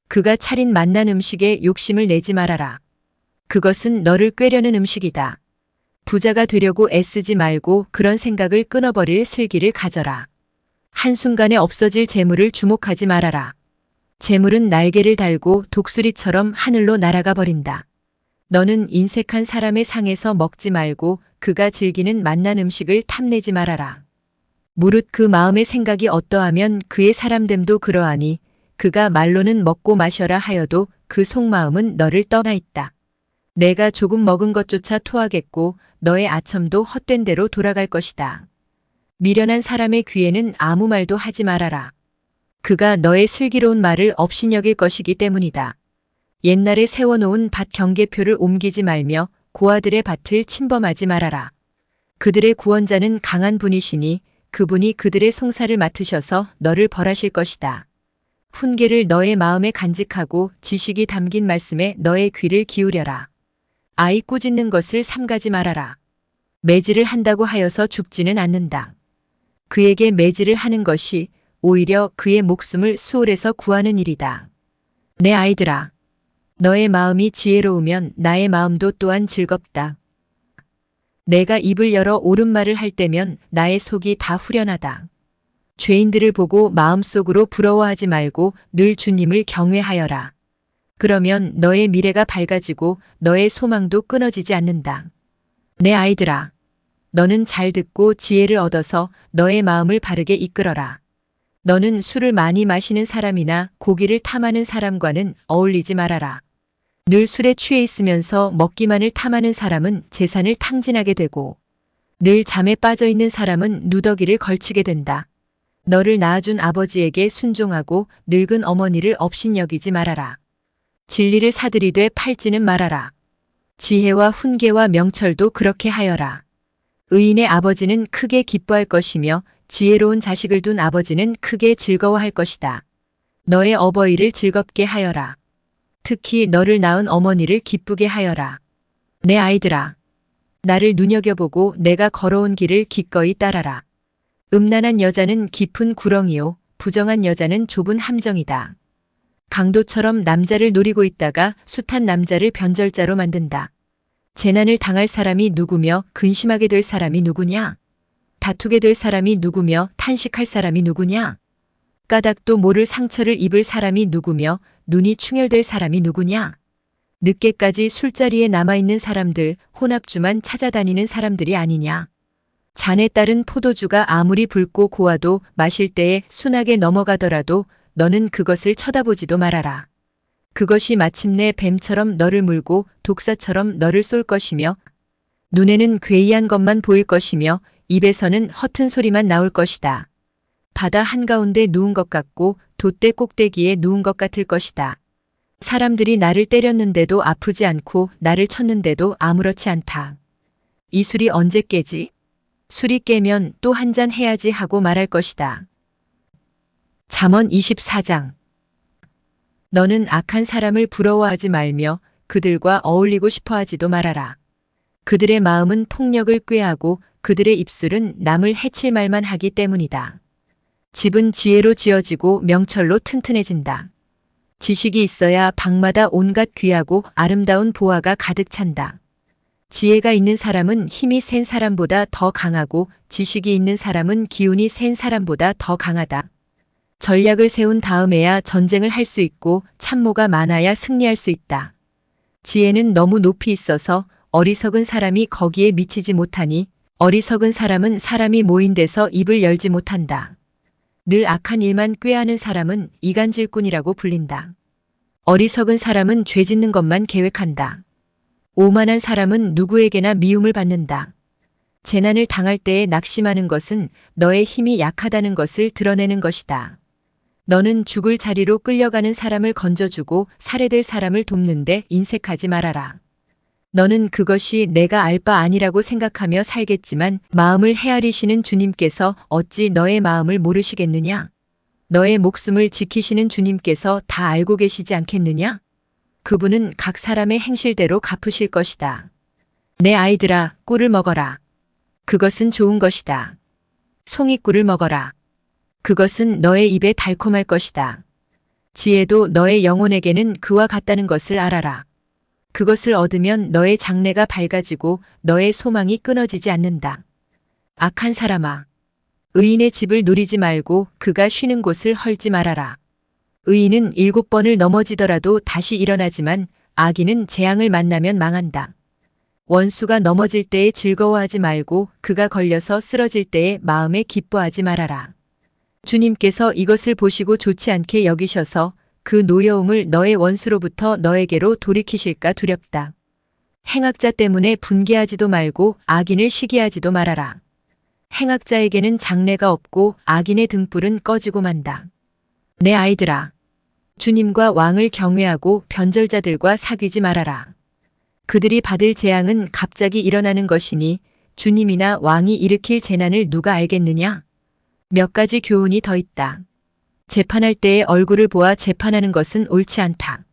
그가 차린 맛난 음식에 욕심을 내지 말아라. 그것은 너를 꾀려는 음식이다. 부자가 되려고 애쓰지 말고 그런 생각을 끊어버릴 슬기를 가져라. 한순간에 없어질 재물을 주목하지 말아라. 재물은 날개를 달고 독수리처럼 하늘로 날아가 버린다. 너는 인색한 사람의 상에서 먹지 말고 그가 즐기는 맛난 음식을 탐내지 말아라. 무릇 그 마음의 생각이 어떠하면 그의 사람됨도 그러하니 그가 말로는 먹고 마셔라 하여도 그 속마음은 너를 떠나 있다. 내가 조금 먹은 것조차 토하겠고 너의 아첨도 헛된 대로 돌아갈 것이다. 미련한 사람의 귀에는 아무 말도 하지 말아라. 그가 너의 슬기로운 말을 업신여길 것이기 때문이다. 옛날에 세워놓은 밭 경계표를 옮기지 말며 고아들의 밭을 침범하지 말아라. 그들의 구원자는 강한 분이시니 그분이 그들의 송사를 맡으셔서 너를 벌하실 것이다. 훈계를 너의 마음에 간직하고 지식이 담긴 말씀에 너의 귀를 기울여라. 아이 꾸짖는 것을 삼가지 말아라. 매질을 한다고 하여서 죽지는 않는다. 그에게 매질을 하는 것이 오히려 그의 목숨을 수월에서 구하는 일이다. 내 아이들아, 너의 마음이 지혜로우면 나의 마음도 또한 즐겁다. 내가 입을 열어 옳은 말을 할 때면 나의 속이 다 후련하다. 죄인들을 보고 마음속으로 부러워하지 말고 늘 주님을 경외하여라. 그러면 너의 미래가 밝아지고 너의 소망도 끊어지지 않는다. 내 아이들아, 너는 잘 듣고 지혜를 얻어서 너의 마음을 바르게 이끌어라. 너는 술을 많이 마시는 사람이나 고기를 탐하는 사람과는 어울리지 말아라. 늘 술에 취해 있으면서 먹기만을 탐하는 사람은 재산을 탕진하게 되고 늘 잠에 빠져 있는 사람은 누더기를 걸치게 된다. 너를 낳아준 아버지에게 순종하고 늙은 어머니를 업신여기지 말아라. 진리를 사들이되 팔지는 말아라. 지혜와 훈계와 명철도 그렇게 하여라. 의인의 아버지는 크게 기뻐할 것이며 지혜로운 자식을 둔 아버지는 크게 즐거워할 것이다. 너의 어버이를 즐겁게 하여라. 특히 너를 낳은 어머니를 기쁘게 하여라. 내 아이들아, 나를 눈여겨보고 내가 걸어온 길을 기꺼이 따라라. 음란한 여자는 깊은 구렁이요 부정한 여자는 좁은 함정이다. 강도처럼 남자를 노리고 있다가 숱한 남자를 변절자로 만든다. 재난을 당할 사람이 누구며 근심하게 될 사람이 누구냐? 다투게 될 사람이 누구며 탄식할 사람이 누구냐? 까닭도 모를 상처를 입을 사람이 누구며 눈이 충혈될 사람이 누구냐? 늦게까지 술자리에 남아있는 사람들, 혼합주만 찾아다니는 사람들이 아니냐? 잔에 따른 포도주가 아무리 붉고 고와도 마실 때에 순하게 넘어가더라도 너는 그것을 쳐다보지도 말아라. 그것이 마침내 뱀처럼 너를 물고 독사처럼 너를 쏠 것이며 눈에는 괴이한 것만 보일 것이며 입에서는 허튼 소리만 나올 것이다. 바다 한가운데 누운 것 같고 돛대 꼭대기에 누운 것 같을 것이다. 사람들이 나를 때렸는데도 아프지 않고 나를 쳤는데도 아무렇지 않다. 이 술이 언제 깨지? 술이 깨면 또 한 잔 해야지 하고 말할 것이다. 잠언 24장. 너는 악한 사람을 부러워하지 말며 그들과 어울리고 싶어 하지도 말아라. 그들의 마음은 폭력을 꾀하고 그들의 입술은 남을 해칠 말만 하기 때문이다. 집은 지혜로 지어지고 명철로 튼튼해진다. 지식이 있어야 방마다 온갖 귀하고 아름다운 보화가 가득 찬다. 지혜가 있는 사람은 힘이 센 사람보다 더 강하고 지식이 있는 사람은 기운이 센 사람보다 더 강하다. 전략을 세운 다음에야 전쟁을 할 수 있고 참모가 많아야 승리할 수 있다. 지혜는 너무 높이 있어서 어리석은 사람이 거기에 미치지 못하니 어리석은 사람은 사람이 모인 데서 입을 열지 못한다. 늘 악한 일만 꾀하는 사람은 이간질꾼이라고 불린다. 어리석은 사람은 죄 짓는 것만 계획한다. 오만한 사람은 누구에게나 미움을 받는다. 재난을 당할 때에 낙심하는 것은 너의 힘이 약하다는 것을 드러내는 것이다. 너는 죽을 자리로 끌려가는 사람을 건져주고 살해될 사람을 돕는데 인색하지 말아라. 너는 그것이 내가 알 바 아니라고 생각하며 살겠지만 마음을 헤아리시는 주님께서 어찌 너의 마음을 모르시겠느냐? 너의 목숨을 지키시는 주님께서 다 알고 계시지 않겠느냐? 그분은 각 사람의 행실대로 갚으실 것이다. 내 아이들아, 꿀을 먹어라. 그것은 좋은 것이다. 송이꿀을 먹어라. 그것은 너의 입에 달콤할 것이다. 지혜도 너의 영혼에게는 그와 같다는 것을 알아라. 그것을 얻으면 너의 장래가 밝아지고 너의 소망이 끊어지지 않는다. 악한 사람아, 의인의 집을 누리지 말고 그가 쉬는 곳을 헐지 말아라. 의인은 7번을 넘어지더라도 다시 일어나지만 악인은 재앙을 만나면 망한다. 원수가 넘어질 때에 즐거워하지 말고 그가 걸려서 쓰러질 때에 마음에 기뻐하지 말아라. 주님께서 이것을 보시고 좋지 않게 여기셔서 그 노여움을 너의 원수로부터 너에게로 돌이키실까 두렵다. 행악자 때문에 분개하지도 말고 악인을 시기하지도 말아라. 행악자에게는 장래가 없고 악인의 등불은 꺼지고 만다. 내 아이들아, 주님과 왕을 경외하고 변절자들과 사귀지 말아라. 그들이 받을 재앙은 갑자기 일어나는 것이니 주님이나 왕이 일으킬 재난을 누가 알겠느냐? 몇 가지 교훈이 더 있다. 재판할 때의 얼굴을 보아 재판하는 것은 옳지 않다.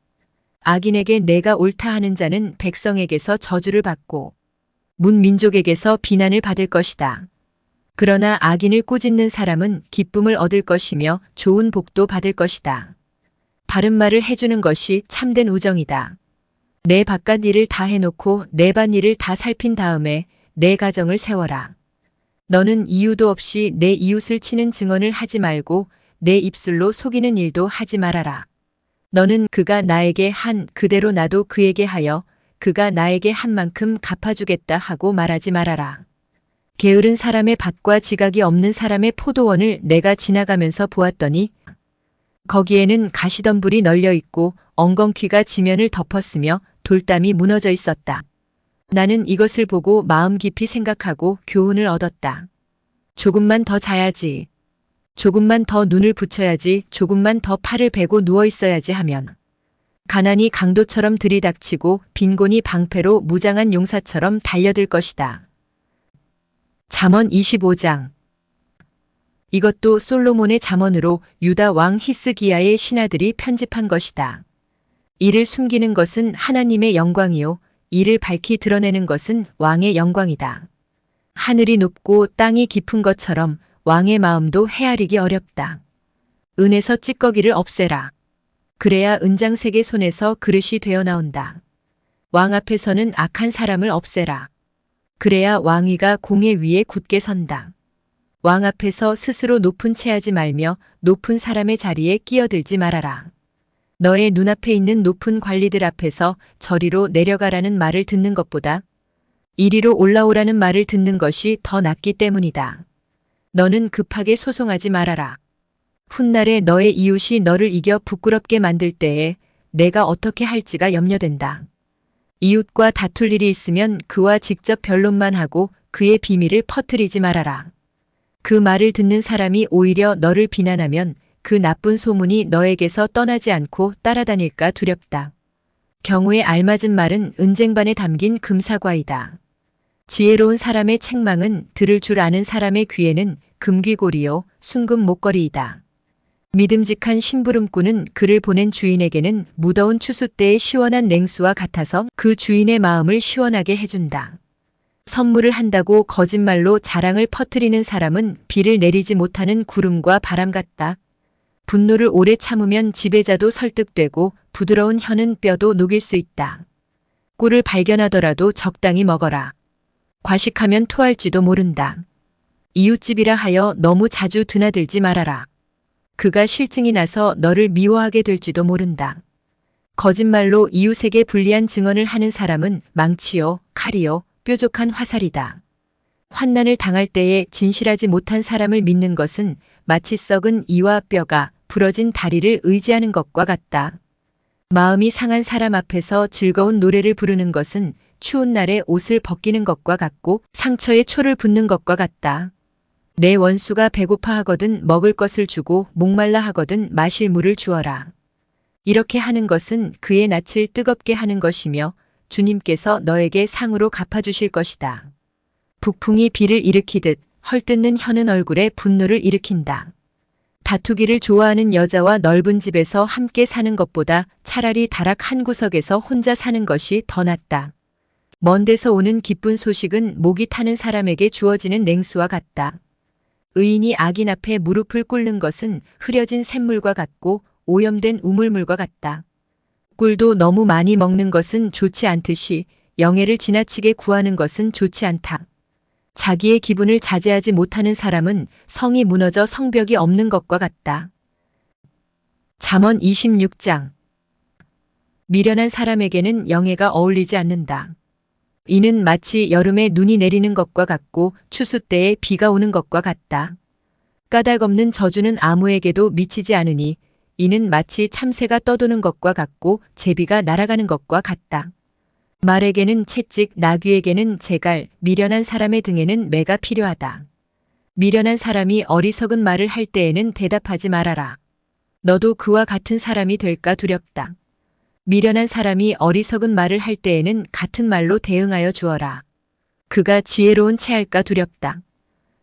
악인에게 내가 옳다 하는 자는 백성에게서 저주를 받고 문민족에게서 비난을 받을 것이다. 그러나 악인을 꾸짖는 사람은 기쁨을 얻을 것이며 좋은 복도 받을 것이다. 바른 말을 해주는 것이 참된 우정이다. 내 바깥 일을 다 해놓고 내 반 일을 다 살핀 다음에 내 가정을 세워라. 너는 이유도 없이 내 이웃을 치는 증언을 하지 말고 내 입술로 속이는 일도 하지 말아라. 너는 그가 나에게 한 그대로 나도 그에게 하여 그가 나에게 한 만큼 갚아주겠다 하고 말하지 말아라. 게으른 사람의 밭과 지각이 없는 사람의 포도원을 내가 지나가면서 보았더니 거기에는 가시덤불이 널려 있고 엉겅퀴가 지면을 덮었으며 돌담이 무너져 있었다. 나는 이것을 보고 마음 깊이 생각하고 교훈을 얻었다. 조금만 더 자야지. 조금만 더 눈을 붙여야지. 조금만 더 팔을 베고 누워 있어야지 하면 가난이 강도처럼 들이닥치고 빈곤이 방패로 무장한 용사처럼 달려들 것이다. 잠언 25장. 이것도 솔로몬의 잠언으로 유다 왕 히스기야의 신하들이 편집한 것이다. 이를 숨기는 것은 하나님의 영광이요 이를 밝히 드러내는 것은 왕의 영광이다. 하늘이 높고 땅이 깊은 것처럼 왕의 마음도 헤아리기 어렵다. 은에서 찌꺼기를 없애라. 그래야 은장색의 손에서 그릇이 되어 나온다. 왕 앞에서는 악한 사람을 없애라. 그래야 왕위가 공의 위에 굳게 선다. 왕 앞에서 스스로 높은 체하지 말며 높은 사람의 자리에 끼어들지 말아라. 너의 눈앞에 있는 높은 관리들 앞에서 저리로 내려가라는 말을 듣는 것보다 이리로 올라오라는 말을 듣는 것이 더 낫기 때문이다. 너는 급하게 소송하지 말아라. 훗날에 너의 이웃이 너를 이겨 부끄럽게 만들 때에 내가 어떻게 할지가 염려된다. 이웃과 다툴 일이 있으면 그와 직접 변론만 하고 그의 비밀을 퍼뜨리지 말아라. 그 말을 듣는 사람이 오히려 너를 비난하면 그 나쁜 소문이 너에게서 떠나지 않고 따라다닐까 두렵다. 경우에 알맞은 말은 은쟁반에 담긴 금사과이다. 지혜로운 사람의 책망은 들을 줄 아는 사람의 귀에는 금귀고리요 순금 목걸이이다. 믿음직한 심부름꾼은 그를 보낸 주인에게는 무더운 추수 때의 시원한 냉수와 같아서 그 주인의 마음을 시원하게 해준다. 선물을 한다고 거짓말로 자랑을 퍼뜨리는 사람은 비를 내리지 못하는 구름과 바람 같다. 분노를 오래 참으면 지배자도 설득되고 부드러운 혀는 뼈도 녹일 수 있다. 꿀을 발견하더라도 적당히 먹어라. 과식하면 토할지도 모른다. 이웃집이라 하여 너무 자주 드나들지 말아라. 그가 실증이 나서 너를 미워하게 될지도 모른다. 거짓말로 이웃에게 불리한 증언을 하는 사람은 망치요, 칼이요, 뾰족한 화살이다. 환난을 당할 때에 진실하지 못한 사람을 믿는 것은 마치 썩은 이와 뼈가 부러진 다리를 의지하는 것과 같다. 마음이 상한 사람 앞에서 즐거운 노래를 부르는 것은 추운 날에 옷을 벗기는 것과 같고 상처에 초를 붓는 것과 같다. 내 원수가 배고파 하거든 먹을 것을 주고 목말라 하거든 마실 물을 주어라. 이렇게 하는 것은 그의 낯을 뜨겁게 하는 것이며 주님께서 너에게 상으로 갚아주실 것이다. 북풍이 비를 일으키듯 헐뜯는 혀는 얼굴에 분노를 일으킨다. 다투기를 좋아하는 여자와 넓은 집에서 함께 사는 것보다 차라리 다락 한 구석에서 혼자 사는 것이 더 낫다. 먼 데서 오는 기쁜 소식은 목이 타는 사람에게 주어지는 냉수와 같다. 의인이 악인 앞에 무릎을 꿇는 것은 흐려진 샘물과 같고 오염된 우물물과 같다. 꿀도 너무 많이 먹는 것은 좋지 않듯이 영예를 지나치게 구하는 것은 좋지 않다. 자기의 기분을 자제하지 못하는 사람은 성이 무너져 성벽이 없는 것과 같다. 잠언 26장. 미련한 사람에게는 영예가 어울리지 않는다. 이는 마치 여름에 눈이 내리는 것과 같고 추수 때에 비가 오는 것과 같다. 까닭없는 저주는 아무에게도 미치지 않으니 이는 마치 참새가 떠도는 것과 같고 제비가 날아가는 것과 같다. 말에게는 채찍, 나귀에게는 재갈, 미련한 사람의 등에는 매가 필요하다. 미련한 사람이 어리석은 말을 할 때에는 대답하지 말아라. 너도 그와 같은 사람이 될까 두렵다. 미련한 사람이 어리석은 말을 할 때에는 같은 말로 대응하여 주어라. 그가 지혜로운 체할까 두렵다.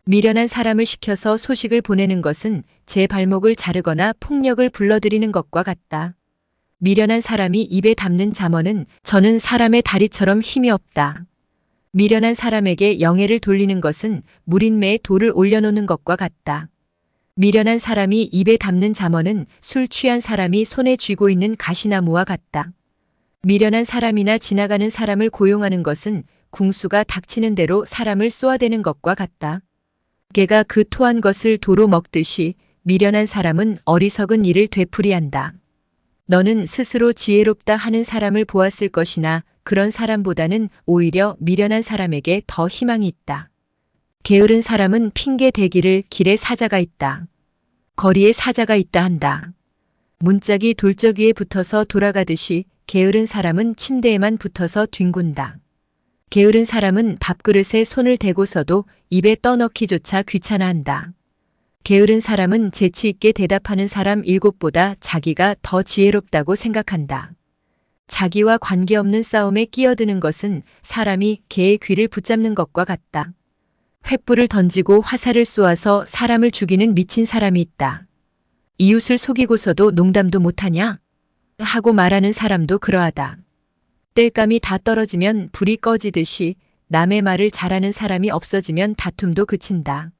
미련한 사람을 시켜서 소식을 보내는 것은 제 발목을 자르거나 폭력을 불러들이는 것과 같다. 미련한 사람이 입에 담는 잠언은 저는 사람의 다리처럼 힘이 없다. 미련한 사람에게 영예를 돌리는 것은 무린매에 돌을 올려놓는 것과 같다. 미련한 사람이 입에 담는 잠언은 술 취한 사람이 손에 쥐고 있는 가시나무와 같다. 미련한 사람이나 지나가는 사람을 고용하는 것은 궁수가 닥치는 대로 사람을 쏘아대는 것과 같다. 개가 그 토한 것을 도로 먹듯이 미련한 사람은 어리석은 일을 되풀이한다. 너는 스스로 지혜롭다 하는 사람을 보았을 것이나 그런 사람보다는 오히려 미련한 사람에게 더 희망이 있다. 게으른 사람은 핑계 대기를 길에 사자가 있다. 거리에 사자가 있다 한다. 문짝이 돌적 위에 붙어서 돌아가듯이 게으른 사람은 침대에만 붙어서 뒹군다. 게으른 사람은 밥그릇에 손을 대고서도 입에 떠넣기조차 귀찮아한다. 게으른 사람은 재치 있게 대답하는 사람 7보다 자기가 더 지혜롭다고 생각한다. 자기와 관계없는 싸움에 끼어드는 것은 사람이 개의 귀를 붙잡는 것과 같다. 횃불을 던지고 화살을 쏘아서 사람을 죽이는 미친 사람이 있다. 이웃을 속이고서도 농담도 못하냐? 하고 말하는 사람도 그러하다. 땔감이 다 떨어지면 불이 꺼지듯이 남의 말을 잘하는 사람이 없어지면 다툼도 그친다.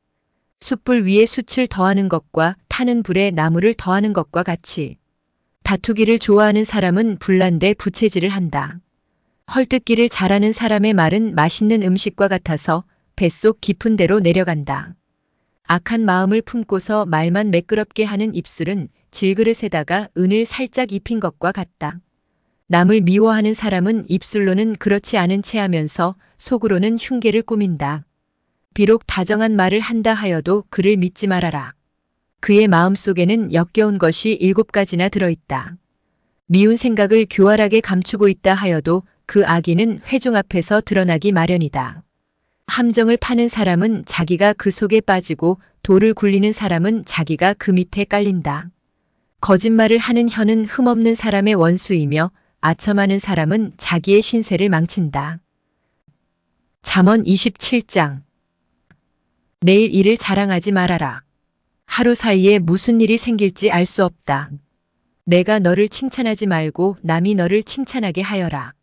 숯불 위에 숯을 더하는 것과 타는 불에 나무를 더하는 것과 같이 다투기를 좋아하는 사람은 불난데 부채질을 한다. 헐뜯기를 잘하는 사람의 말은 맛있는 음식과 같아서 뱃속 깊은 데로 내려간다. 악한 마음을 품고서 말만 매끄럽게 하는 입술은 질그릇에다가 은을 살짝 입힌 것과 같다. 남을 미워하는 사람은 입술로는 그렇지 않은 체 하면서 속으로는 흉계를 꾸민다. 비록 다정한 말을 한다 하여도 그를 믿지 말아라. 그의 마음속에는 역겨운 것이 7가지나 들어있다. 미운 생각을 교활하게 감추고 있다 하여도 그 악의는 회중 앞에서 드러나기 마련이다. 함정을 파는 사람은 자기가 그 속에 빠지고 돌을 굴리는 사람은 자기가 그 밑에 깔린다. 거짓말을 하는 혀는 흠없는 사람의 원수이며 아첨하는 사람은 자기의 신세를 망친다. 잠언 27장. 내일 일을 자랑하지 말아라. 하루 사이에 무슨 일이 생길지 알 수 없다. 내가 너를 칭찬하지 말고 남이 너를 칭찬하게 하여라.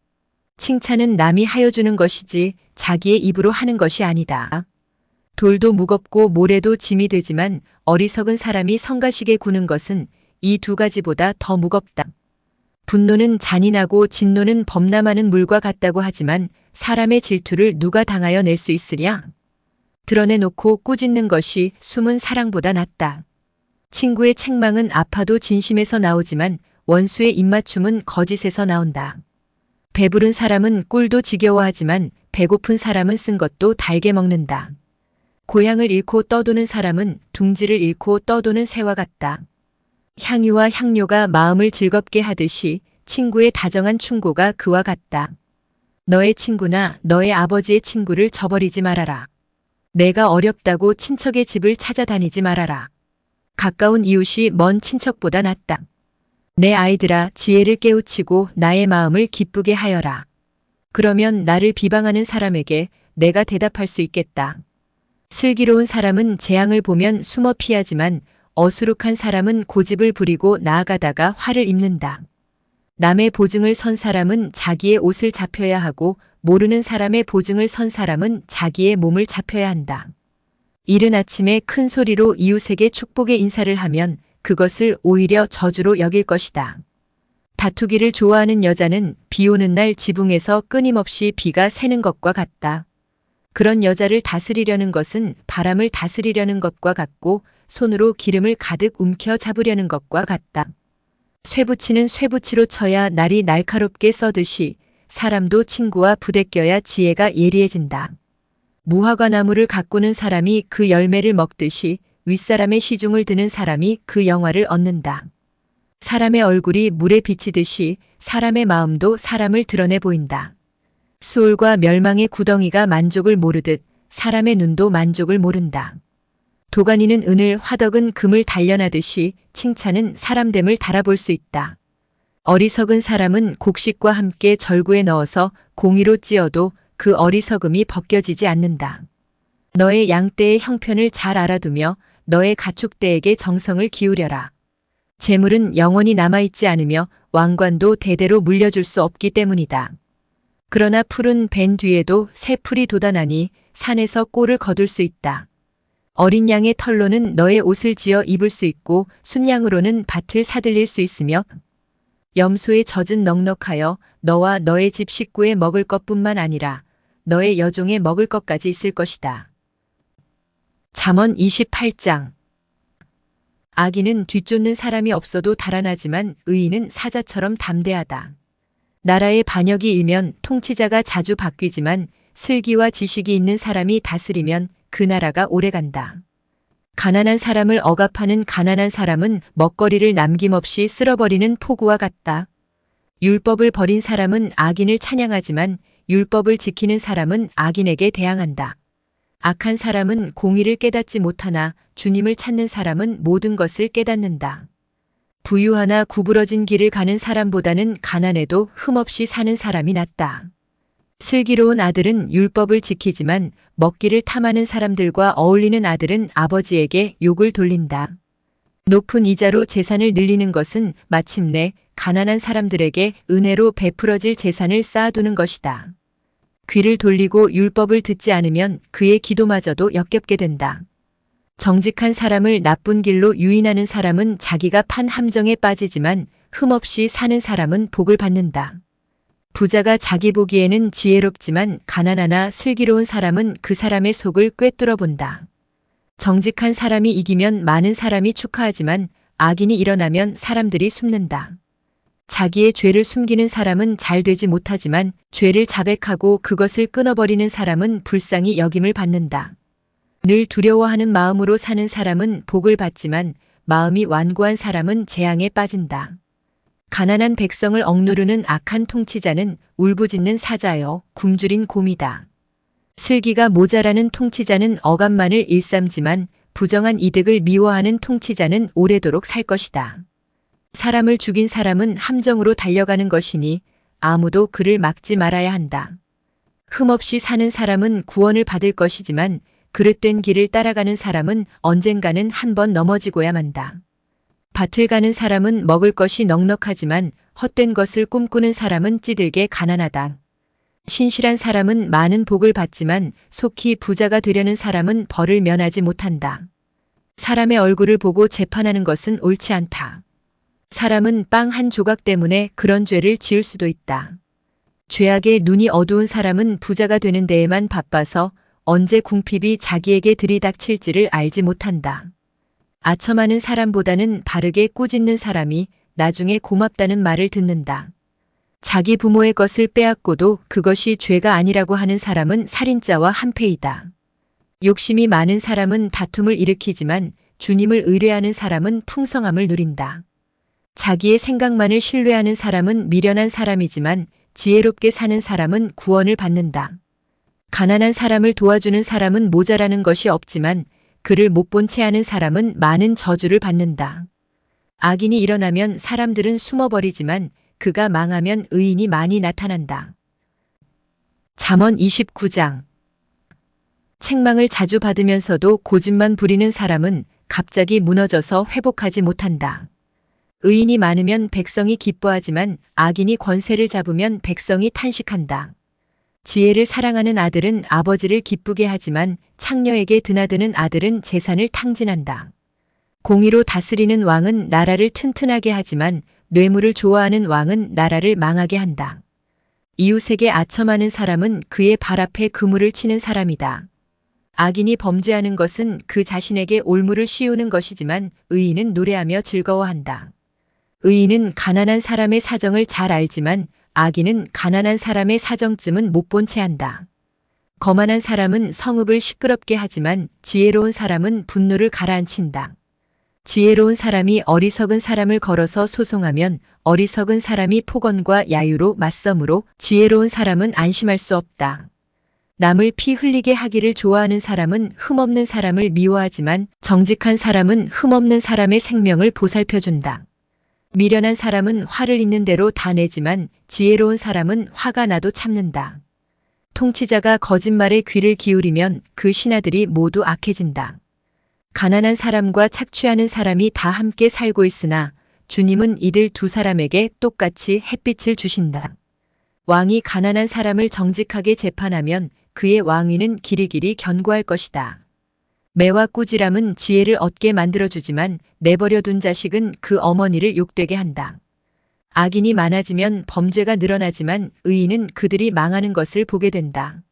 칭찬은 남이 하여주는 것이지 자기의 입으로 하는 것이 아니다. 돌도 무겁고 모래도 짐이 되지만 어리석은 사람이 성가시게 구는 것은 이 2가지보다 더 무겁다. 분노는 잔인하고 진노는 범람하는 물과 같다고 하지만 사람의 질투를 누가 당하여 낼 수 있으랴? 드러내놓고 꾸짖는 것이 숨은 사랑보다 낫다. 친구의 책망은 아파도 진심에서 나오지만 원수의 입맞춤은 거짓에서 나온다. 배부른 사람은 꿀도 지겨워하지만 배고픈 사람은 쓴 것도 달게 먹는다. 고향을 잃고 떠도는 사람은 둥지를 잃고 떠도는 새와 같다. 향유와 향료가 마음을 즐겁게 하듯이 친구의 다정한 충고가 그와 같다. 너의 친구나 너의 아버지의 친구를 저버리지 말아라. 내가 어렵다고 친척의 집을 찾아다니지 말아라. 가까운 이웃이 먼 친척보다 낫다. 내 아이들아, 지혜를 깨우치고 나의 마음을 기쁘게 하여라. 그러면 나를 비방하는 사람에게 내가 대답할 수 있겠다. 슬기로운 사람은 재앙을 보면 숨어 피하지만 어수룩한 사람은 고집을 부리고 나아가다가 화를 입는다. 남의 보증을 선 사람은 자기의 옷을 잡혀야 하고 모르는 사람의 보증을 선 사람은 자기의 몸을 잡혀야 한다. 이른 아침에 큰 소리로 이웃에게 축복의 인사를 하면 그것을 오히려 저주로 여길 것이다. 다투기를 좋아하는 여자는 비 오는 날 지붕에서 끊임없이 비가 새는 것과 같다. 그런 여자를 다스리려는 것은 바람을 다스리려는 것과 같고 손으로 기름을 가득 움켜 잡으려는 것과 같다. 쇠붙이는 쇠붙이로 쳐야 날이 날카롭게 써듯이 사람도 친구와 부대껴야 지혜가 예리해진다. 무화과 나무를 가꾸는 사람이 그 열매를 먹듯이 윗사람의 시중을 드는 사람이 그 영화를 얻는다. 사람의 얼굴이 물에 비치듯이 사람의 마음도 사람을 드러내 보인다. 수올과 멸망의 구덩이가 만족을 모르듯 사람의 눈도 만족을 모른다. 도가니는 은을, 화덕은 금을 단련하듯이 칭찬은 사람됨을 달아볼 수 있다. 어리석은 사람은 곡식과 함께 절구에 넣어서 공이로 찧어도 그 어리석음이 벗겨지지 않는다. 너의 양떼의 형편을 잘 알아두며 너의 가축대에게 정성을 기울여라. 재물은 영원히 남아있지 않으며 왕관도 대대로 물려줄 수 없기 때문이다. 그러나 풀은 벤 뒤에도 새 풀이 돋아나니 산에서 꼴을 거둘 수 있다. 어린 양의 털로는 너의 옷을 지어 입을 수 있고 순양으로는 밭을 사들릴 수 있으며 염소의 젖은 넉넉하여 너와 너의 집 식구에 먹을 것뿐만 아니라 너의 여종에 먹을 것까지 있을 것이다. 잠언 28장. 악인은 뒤쫓는 사람이 없어도 달아나지만 의인은 사자처럼 담대하다. 나라의 반역이 일면 통치자가 자주 바뀌지만 슬기와 지식이 있는 사람이 다스리면 그 나라가 오래간다. 가난한 사람을 억압하는 가난한 사람은 먹거리를 남김없이 쓸어버리는 폭우와 같다. 율법을 버린 사람은 악인을 찬양하지만 율법을 지키는 사람은 악인에게 대항한다. 악한 사람은 공의를 깨닫지 못하나 주님을 찾는 사람은 모든 것을 깨닫는다. 부유하나 구부러진 길을 가는 사람보다는 가난해도 흠없이 사는 사람이 낫다. 슬기로운 아들은 율법을 지키지만 먹기를 탐하는 사람들과 어울리는 아들은 아버지에게 욕을 돌린다. 높은 이자로 재산을 늘리는 것은 마침내 가난한 사람들에게 은혜로 베풀어질 재산을 쌓아두는 것이다. 귀를 돌리고 율법을 듣지 않으면 그의 기도마저도 역겹게 된다. 정직한 사람을 나쁜 길로 유인하는 사람은 자기가 판 함정에 빠지지만 흠없이 사는 사람은 복을 받는다. 부자가 자기 보기에는 지혜롭지만 가난하나 슬기로운 사람은 그 사람의 속을 꿰뚫어 본다. 정직한 사람이 이기면 많은 사람이 축하하지만 악인이 일어나면 사람들이 숨는다. 자기의 죄를 숨기는 사람은 잘 되지 못하지만 죄를 자백하고 그것을 끊어버리는 사람은 불쌍히 여김을 받는다. 늘 두려워하는 마음으로 사는 사람은 복을 받지만 마음이 완고한 사람은 재앙에 빠진다. 가난한 백성을 억누르는 악한 통치자는 울부짖는 사자여 굶주린 곰이다. 슬기가 모자라는 통치자는 어감만을 일삼지만 부정한 이득을 미워하는 통치자는 오래도록 살 것이다. 사람을 죽인 사람은 함정으로 달려가는 것이니 아무도 그를 막지 말아야 한다. 흠없이 사는 사람은 구원을 받을 것이지만 그릇된 길을 따라가는 사람은 언젠가는 한번 넘어지고야 만다. 밭을 가는 사람은 먹을 것이 넉넉하지만 헛된 것을 꿈꾸는 사람은 찌들게 가난하다. 신실한 사람은 많은 복을 받지만 속히 부자가 되려는 사람은 벌을 면하지 못한다. 사람의 얼굴을 보고 재판하는 것은 옳지 않다. 사람은 빵 한 조각 때문에 그런 죄를 지을 수도 있다. 죄악에 눈이 어두운 사람은 부자가 되는 데에만 바빠서 언제 궁핍이 자기에게 들이닥칠지를 알지 못한다. 아첨하는 사람보다는 바르게 꾸짖는 사람이 나중에 고맙다는 말을 듣는다. 자기 부모의 것을 빼앗고도 그것이 죄가 아니라고 하는 사람은 살인자와 한패이다. 욕심이 많은 사람은 다툼을 일으키지만 주님을 의뢰하는 사람은 풍성함을 누린다. 자기의 생각만을 신뢰하는 사람은 미련한 사람이지만 지혜롭게 사는 사람은 구원을 받는다. 가난한 사람을 도와주는 사람은 모자라는 것이 없지만 그를 못 본 채 하는 사람은 많은 저주를 받는다. 악인이 일어나면 사람들은 숨어버리지만 그가 망하면 의인이 많이 나타난다. 잠언 29장. 책망을 자주 받으면서도 고집만 부리는 사람은 갑자기 무너져서 회복하지 못한다. 의인이 많으면 백성이 기뻐하지만 악인이 권세를 잡으면 백성이 탄식한다. 지혜를 사랑하는 아들은 아버지를 기쁘게 하지만 창녀에게 드나드는 아들은 재산을 탕진한다. 공의로 다스리는 왕은 나라를 튼튼하게 하지만 뇌물을 좋아하는 왕은 나라를 망하게 한다. 이웃에게 아첨하는 사람은 그의 발 앞에 그물을 치는 사람이다. 악인이 범죄하는 것은 그 자신에게 올무를 씌우는 것이지만 의인은 노래하며 즐거워한다. 의인은 가난한 사람의 사정을 잘 알지만 악인은 가난한 사람의 사정쯤은 못 본 채 한다. 거만한 사람은 성읍을 시끄럽게 하지만 지혜로운 사람은 분노를 가라앉힌다. 지혜로운 사람이 어리석은 사람을 걸어서 소송하면 어리석은 사람이 폭언과 야유로 맞서므로 지혜로운 사람은 안심할 수 없다. 남을 피 흘리게 하기를 좋아하는 사람은 흠없는 사람을 미워하지만 정직한 사람은 흠없는 사람의 생명을 보살펴준다. 미련한 사람은 화를 있는 대로 다 내지만 지혜로운 사람은 화가 나도 참는다. 통치자가 거짓말에 귀를 기울이면 그 신하들이 모두 악해진다. 가난한 사람과 착취하는 사람이 다 함께 살고 있으나 주님은 이들 두 사람에게 똑같이 햇빛을 주신다. 왕이 가난한 사람을 정직하게 재판하면 그의 왕위는 길이길이 견고할 것이다. 매와 꾸지람은 지혜를 얻게 만들어주지만 내버려둔 자식은 그 어머니를 욕되게 한다. 악인이 많아지면 범죄가 늘어나지만 의인은 그들이 망하는 것을 보게 된다.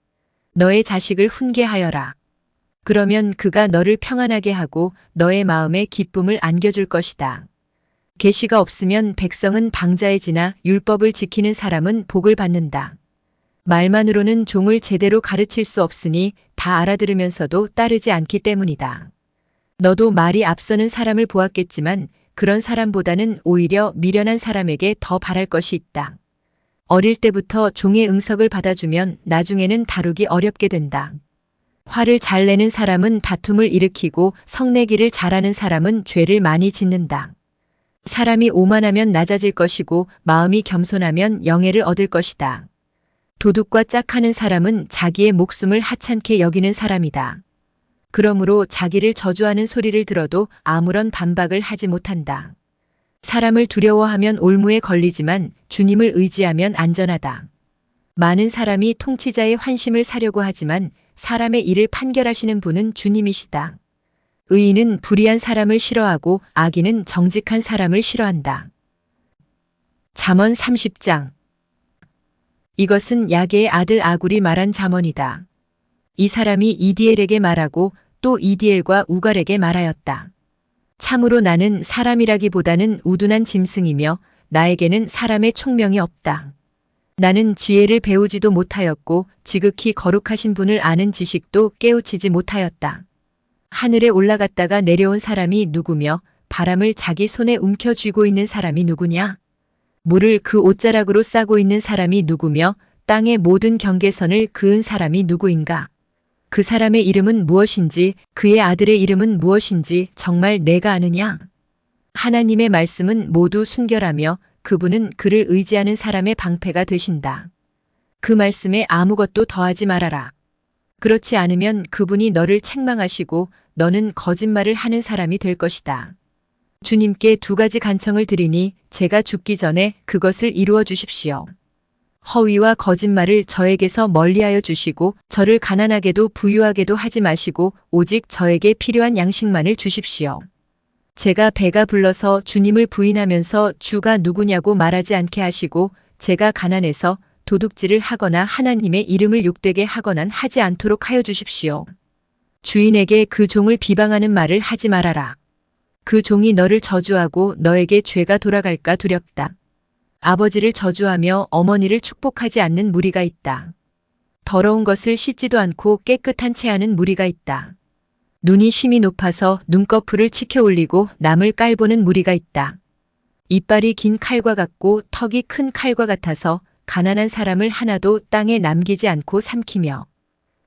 너의 자식을 훈계하여라. 그러면 그가 너를 평안하게 하고 너의 마음에 기쁨을 안겨줄 것이다. 계시가 없으면 백성은 방자해지나 율법을 지키는 사람은 복을 받는다. 말만으로는 종을 제대로 가르칠 수 없으니 다 알아들으면서도 따르지 않기 때문이다. 너도 말이 앞서는 사람을 보았겠지만 그런 사람보다는 오히려 미련한 사람에게 더 바랄 것이 있다. 어릴 때부터 종의 응석을 받아주면 나중에는 다루기 어렵게 된다. 화를 잘 내는 사람은 다툼을 일으키고 성내기를 잘하는 사람은 죄를 많이 짓는다. 사람이 오만하면 낮아질 것이고 마음이 겸손하면 영예를 얻을 것이다. 도둑과 짝하는 사람은 자기의 목숨을 하찮게 여기는 사람이다. 그러므로 자기를 저주하는 소리를 들어도 아무런 반박을 하지 못한다. 사람을 두려워하면 올무에 걸리지만 주님을 의지하면 안전하다. 많은 사람이 통치자의 환심을 사려고 하지만 사람의 일을 판결하시는 분은 주님이시다. 의인은 불의한 사람을 싫어하고 악인은 정직한 사람을 싫어한다. 잠언 30장. 이것은 야게의 아들 아굴이 말한 잠언이다. 이 사람이 이디엘에게 말하고 또 이디엘과 우갈에게 말하였다. 참으로 나는 사람이라기보다는 우둔한 짐승이며 나에게는 사람의 총명이 없다. 나는 지혜를 배우지도 못하였고 지극히 거룩하신 분을 아는 지식도 깨우치지 못하였다. 하늘에 올라갔다가 내려온 사람이 누구며 바람을 자기 손에 움켜쥐고 있는 사람이 누구냐? 물을 그 옷자락으로 싸고 있는 사람이 누구며 땅의 모든 경계선을 그은 사람이 누구인가? 그 사람의 이름은 무엇인지 그의 아들의 이름은 무엇인지 정말 내가 아느냐? 하나님의 말씀은 모두 순결하며 그분은 그를 의지하는 사람의 방패가 되신다. 그 말씀에 아무것도 더하지 말아라. 그렇지 않으면 그분이 너를 책망하시고 너는 거짓말을 하는 사람이 될 것이다. 주님께 두 가지 간청을 드리니 제가 죽기 전에 그것을 이루어 주십시오. 허위와 거짓말을 저에게서 멀리하여 주시고 저를 가난하게도 부유하게도 하지 마시고 오직 저에게 필요한 양식만을 주십시오. 제가 배가 불러서 주님을 부인하면서 주가 누구냐고 말하지 않게 하시고 제가 가난해서 도둑질을 하거나 하나님의 이름을 욕되게 하거나 하지 않도록 하여 주십시오. 주인에게 그 종을 비방하는 말을 하지 말아라. 그 종이 너를 저주하고 너에게 죄가 돌아갈까 두렵다. 아버지를 저주하며 어머니를 축복하지 않는 무리가 있다. 더러운 것을 씻지도 않고 깨끗한 채 하는 무리가 있다. 눈이 심히 높아서 눈꺼풀을 치켜 올리고 남을 깔보는 무리가 있다. 이빨이 긴 칼과 같고 턱이 큰 칼과 같아서 가난한 사람을 하나도 땅에 남기지 않고 삼키며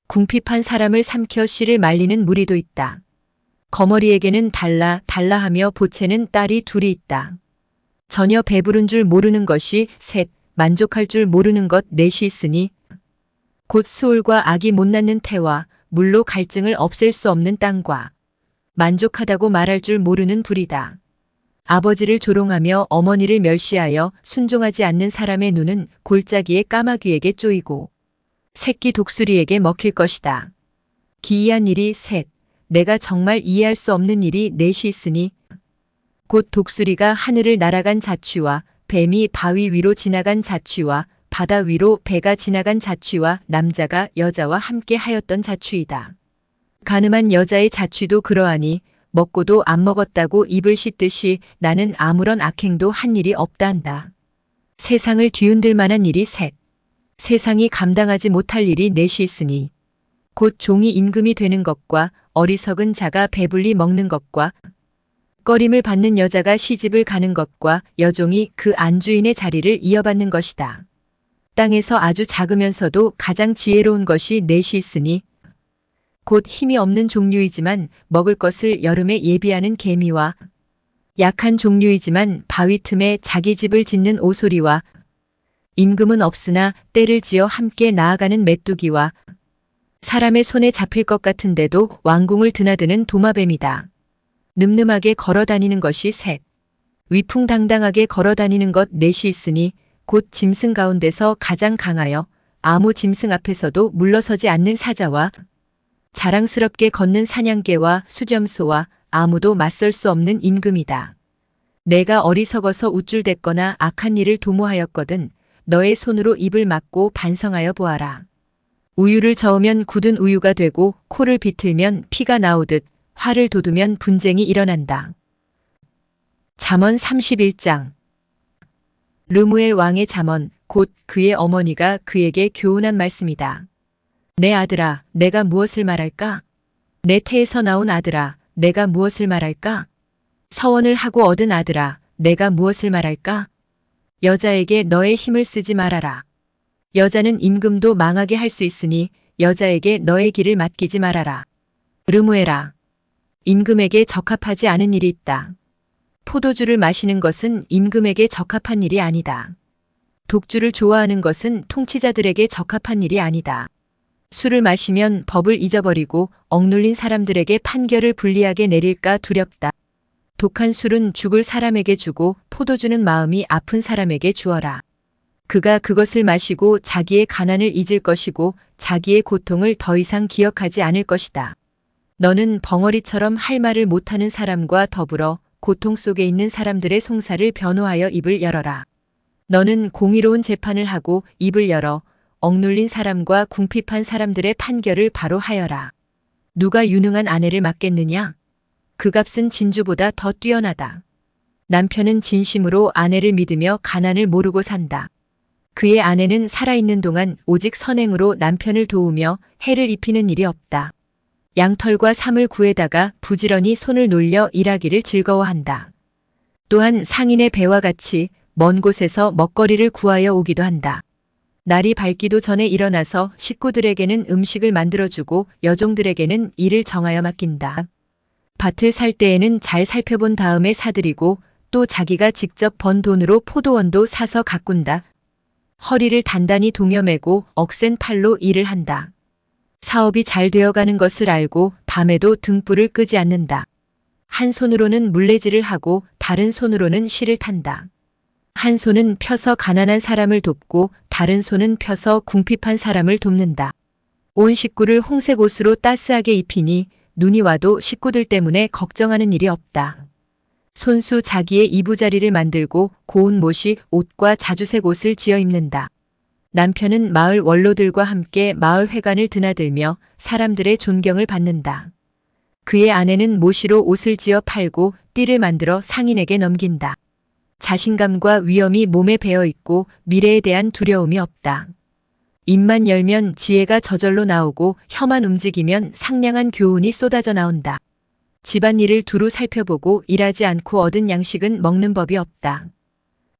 궁핍한 사람을 삼켜 씨를 말리는 무리도 있다. 거머리에게는 달라하며 보채는 딸이 둘이 있다. 전혀 배부른 줄 모르는 것이 셋, 만족할 줄 모르는 것 넷이 있으니 곧 수울과 악이 못 낳는 태와 물로 갈증을 없앨 수 없는 땅과 만족하다고 말할 줄 모르는 불이다. 아버지를 조롱하며 어머니를 멸시하여 순종하지 않는 사람의 눈은 골짜기의 까마귀에게 쪼이고 새끼 독수리에게 먹힐 것이다. 기이한 일이 셋, 내가 정말 이해할 수 없는 일이 넷이 있으니 곧 독수리가 하늘을 날아간 자취와 뱀이 바위 위로 지나간 자취와 바다 위로 배가 지나간 자취와 남자가 여자와 함께 하였던 자취이다. 가늠한 여자의 자취도 그러하니 먹고도 안 먹었다고 입을 씻듯이 나는 아무런 악행도 한 일이 없다 한다. 세상을 뒤흔들 만한 일이 셋, 세상이 감당하지 못할 일이 넷이 있으니 곧 종이 임금이 되는 것과 어리석은 자가 배불리 먹는 것과 꺼림을 받는 여자가 시집을 가는 것과 여종이 그 안주인의 자리를 이어받는 것이다. 땅에서 아주 작으면서도 가장 지혜로운 것이 넷이 있으니 곧 힘이 없는 종류이지만 먹을 것을 여름에 예비하는 개미와 약한 종류이지만 바위 틈에 자기 집을 짓는 오소리와 임금은 없으나 때를 지어 함께 나아가는 메뚜기와 사람의 손에 잡힐 것 같은데도 왕궁을 드나드는 도마뱀이다. 늠름하게 걸어다니는 것이 셋, 위풍당당하게 걸어다니는 것 넷이 있으니 곧 짐승 가운데서 가장 강하여 아무 짐승 앞에서도 물러서지 않는 사자와 자랑스럽게 걷는 사냥개와 수점소와 아무도 맞설 수 없는 임금이다. 내가 어리석어서 우쭐댔거나 악한 일을 도모하였거든 너의 손으로 입을 막고 반성하여 보아라. 우유를 저으면 굳은 우유가 되고 코를 비틀면 피가 나오듯 화를 돋우면 분쟁이 일어난다. 잠언 31장. 르무엘 왕의 잠언, 곧 그의 어머니가 그에게 교훈한 말씀이다. 내 아들아, 내가 무엇을 말할까? 내 태에서 나온 아들아, 내가 무엇을 말할까? 서원을 하고 얻은 아들아, 내가 무엇을 말할까? 여자에게 너의 힘을 쓰지 말아라. 여자는 임금도 망하게 할 수 있으니 여자에게 너의 길을 맡기지 말아라. 르무엘아, 임금에게 적합하지 않은 일이 있다. 포도주를 마시는 것은 임금에게 적합한 일이 아니다. 독주를 좋아하는 것은 통치자들에게 적합한 일이 아니다. 술을 마시면 법을 잊어버리고 억눌린 사람들에게 판결을 불리하게 내릴까 두렵다. 독한 술은 죽을 사람에게 주고 포도주는 마음이 아픈 사람에게 주어라. 그가 그것을 마시고 자기의 가난을 잊을 것이고 자기의 고통을 더 이상 기억하지 않을 것이다. 너는 벙어리처럼 할 말을 못하는 사람과 더불어 고통 속에 있는 사람들의 송사를 변호하여 입을 열어라. 너는 공의로운 재판을 하고 입을 열어 억눌린 사람과 궁핍한 사람들의 판결을 바로 하여라. 누가 유능한 아내를 맡겠느냐? 그 값은 진주보다 더 뛰어나다. 남편은 진심으로 아내를 믿으며 가난을 모르고 산다. 그의 아내는 살아있는 동안 오직 선행으로 남편을 도우며 해를 입히는 일이 없다. 양털과 삼을 구에다가 부지런히 손을 놀려 일하기를 즐거워한다. 또한 상인의 배와 같이 먼 곳에서 먹거리를 구하여 오기도 한다. 날이 밝기도 전에 일어나서 식구들에게는 음식을 만들어주고 여종들에게는 일을 정하여 맡긴다. 밭을 살 때에는 잘 살펴본 다음에 사들이고 또 자기가 직접 번 돈으로 포도원도 사서 가꾼다. 허리를 단단히 동여매고 억센 팔로 일을 한다. 사업이 잘 되어가는 것을 알고 밤에도 등불을 끄지 않는다. 한 손으로는 물레질을 하고 다른 손으로는 실을 탄다. 한 손은 펴서 가난한 사람을 돕고 다른 손은 펴서 궁핍한 사람을 돕는다. 온 식구를 홍색 옷으로 따스하게 입히니 눈이 와도 식구들 때문에 걱정하는 일이 없다. 손수 자기의 이부자리를 만들고 고운 못이 옷과 자주색 옷을 지어 입는다. 남편은 마을 원로들과 함께 마을 회관을 드나들며 사람들의 존경을 받는다. 그의 아내는 모시로 옷을 지어 팔고 띠를 만들어 상인에게 넘긴다. 자신감과 위엄이 몸에 배어 있고 미래에 대한 두려움이 없다. 입만 열면 지혜가 저절로 나오고 혀만 움직이면 상냥한 교훈이 쏟아져 나온다. 집안일을 두루 살펴보고 일하지 않고 얻은 양식은 먹는 법이 없다.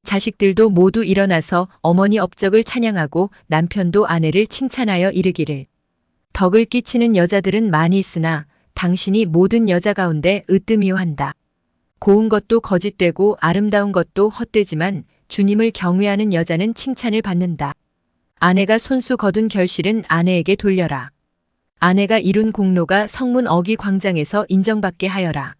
자식들도 모두 일어나서 어머니 업적을 찬양하고 남편도 아내를 칭찬하여 이르기를 덕을 끼치는 여자들은 많이 있으나 당신이 모든 여자 가운데 으뜸이오한다. 고운 것도 거짓되고 아름다운 것도 헛되지만 주님을 경외하는 여자는 칭찬을 받는다. 아내가 손수 거둔 결실은 아내에게 돌려라. 아내가 이룬 공로가 성문 어기 광장에서 인정받게 하여라.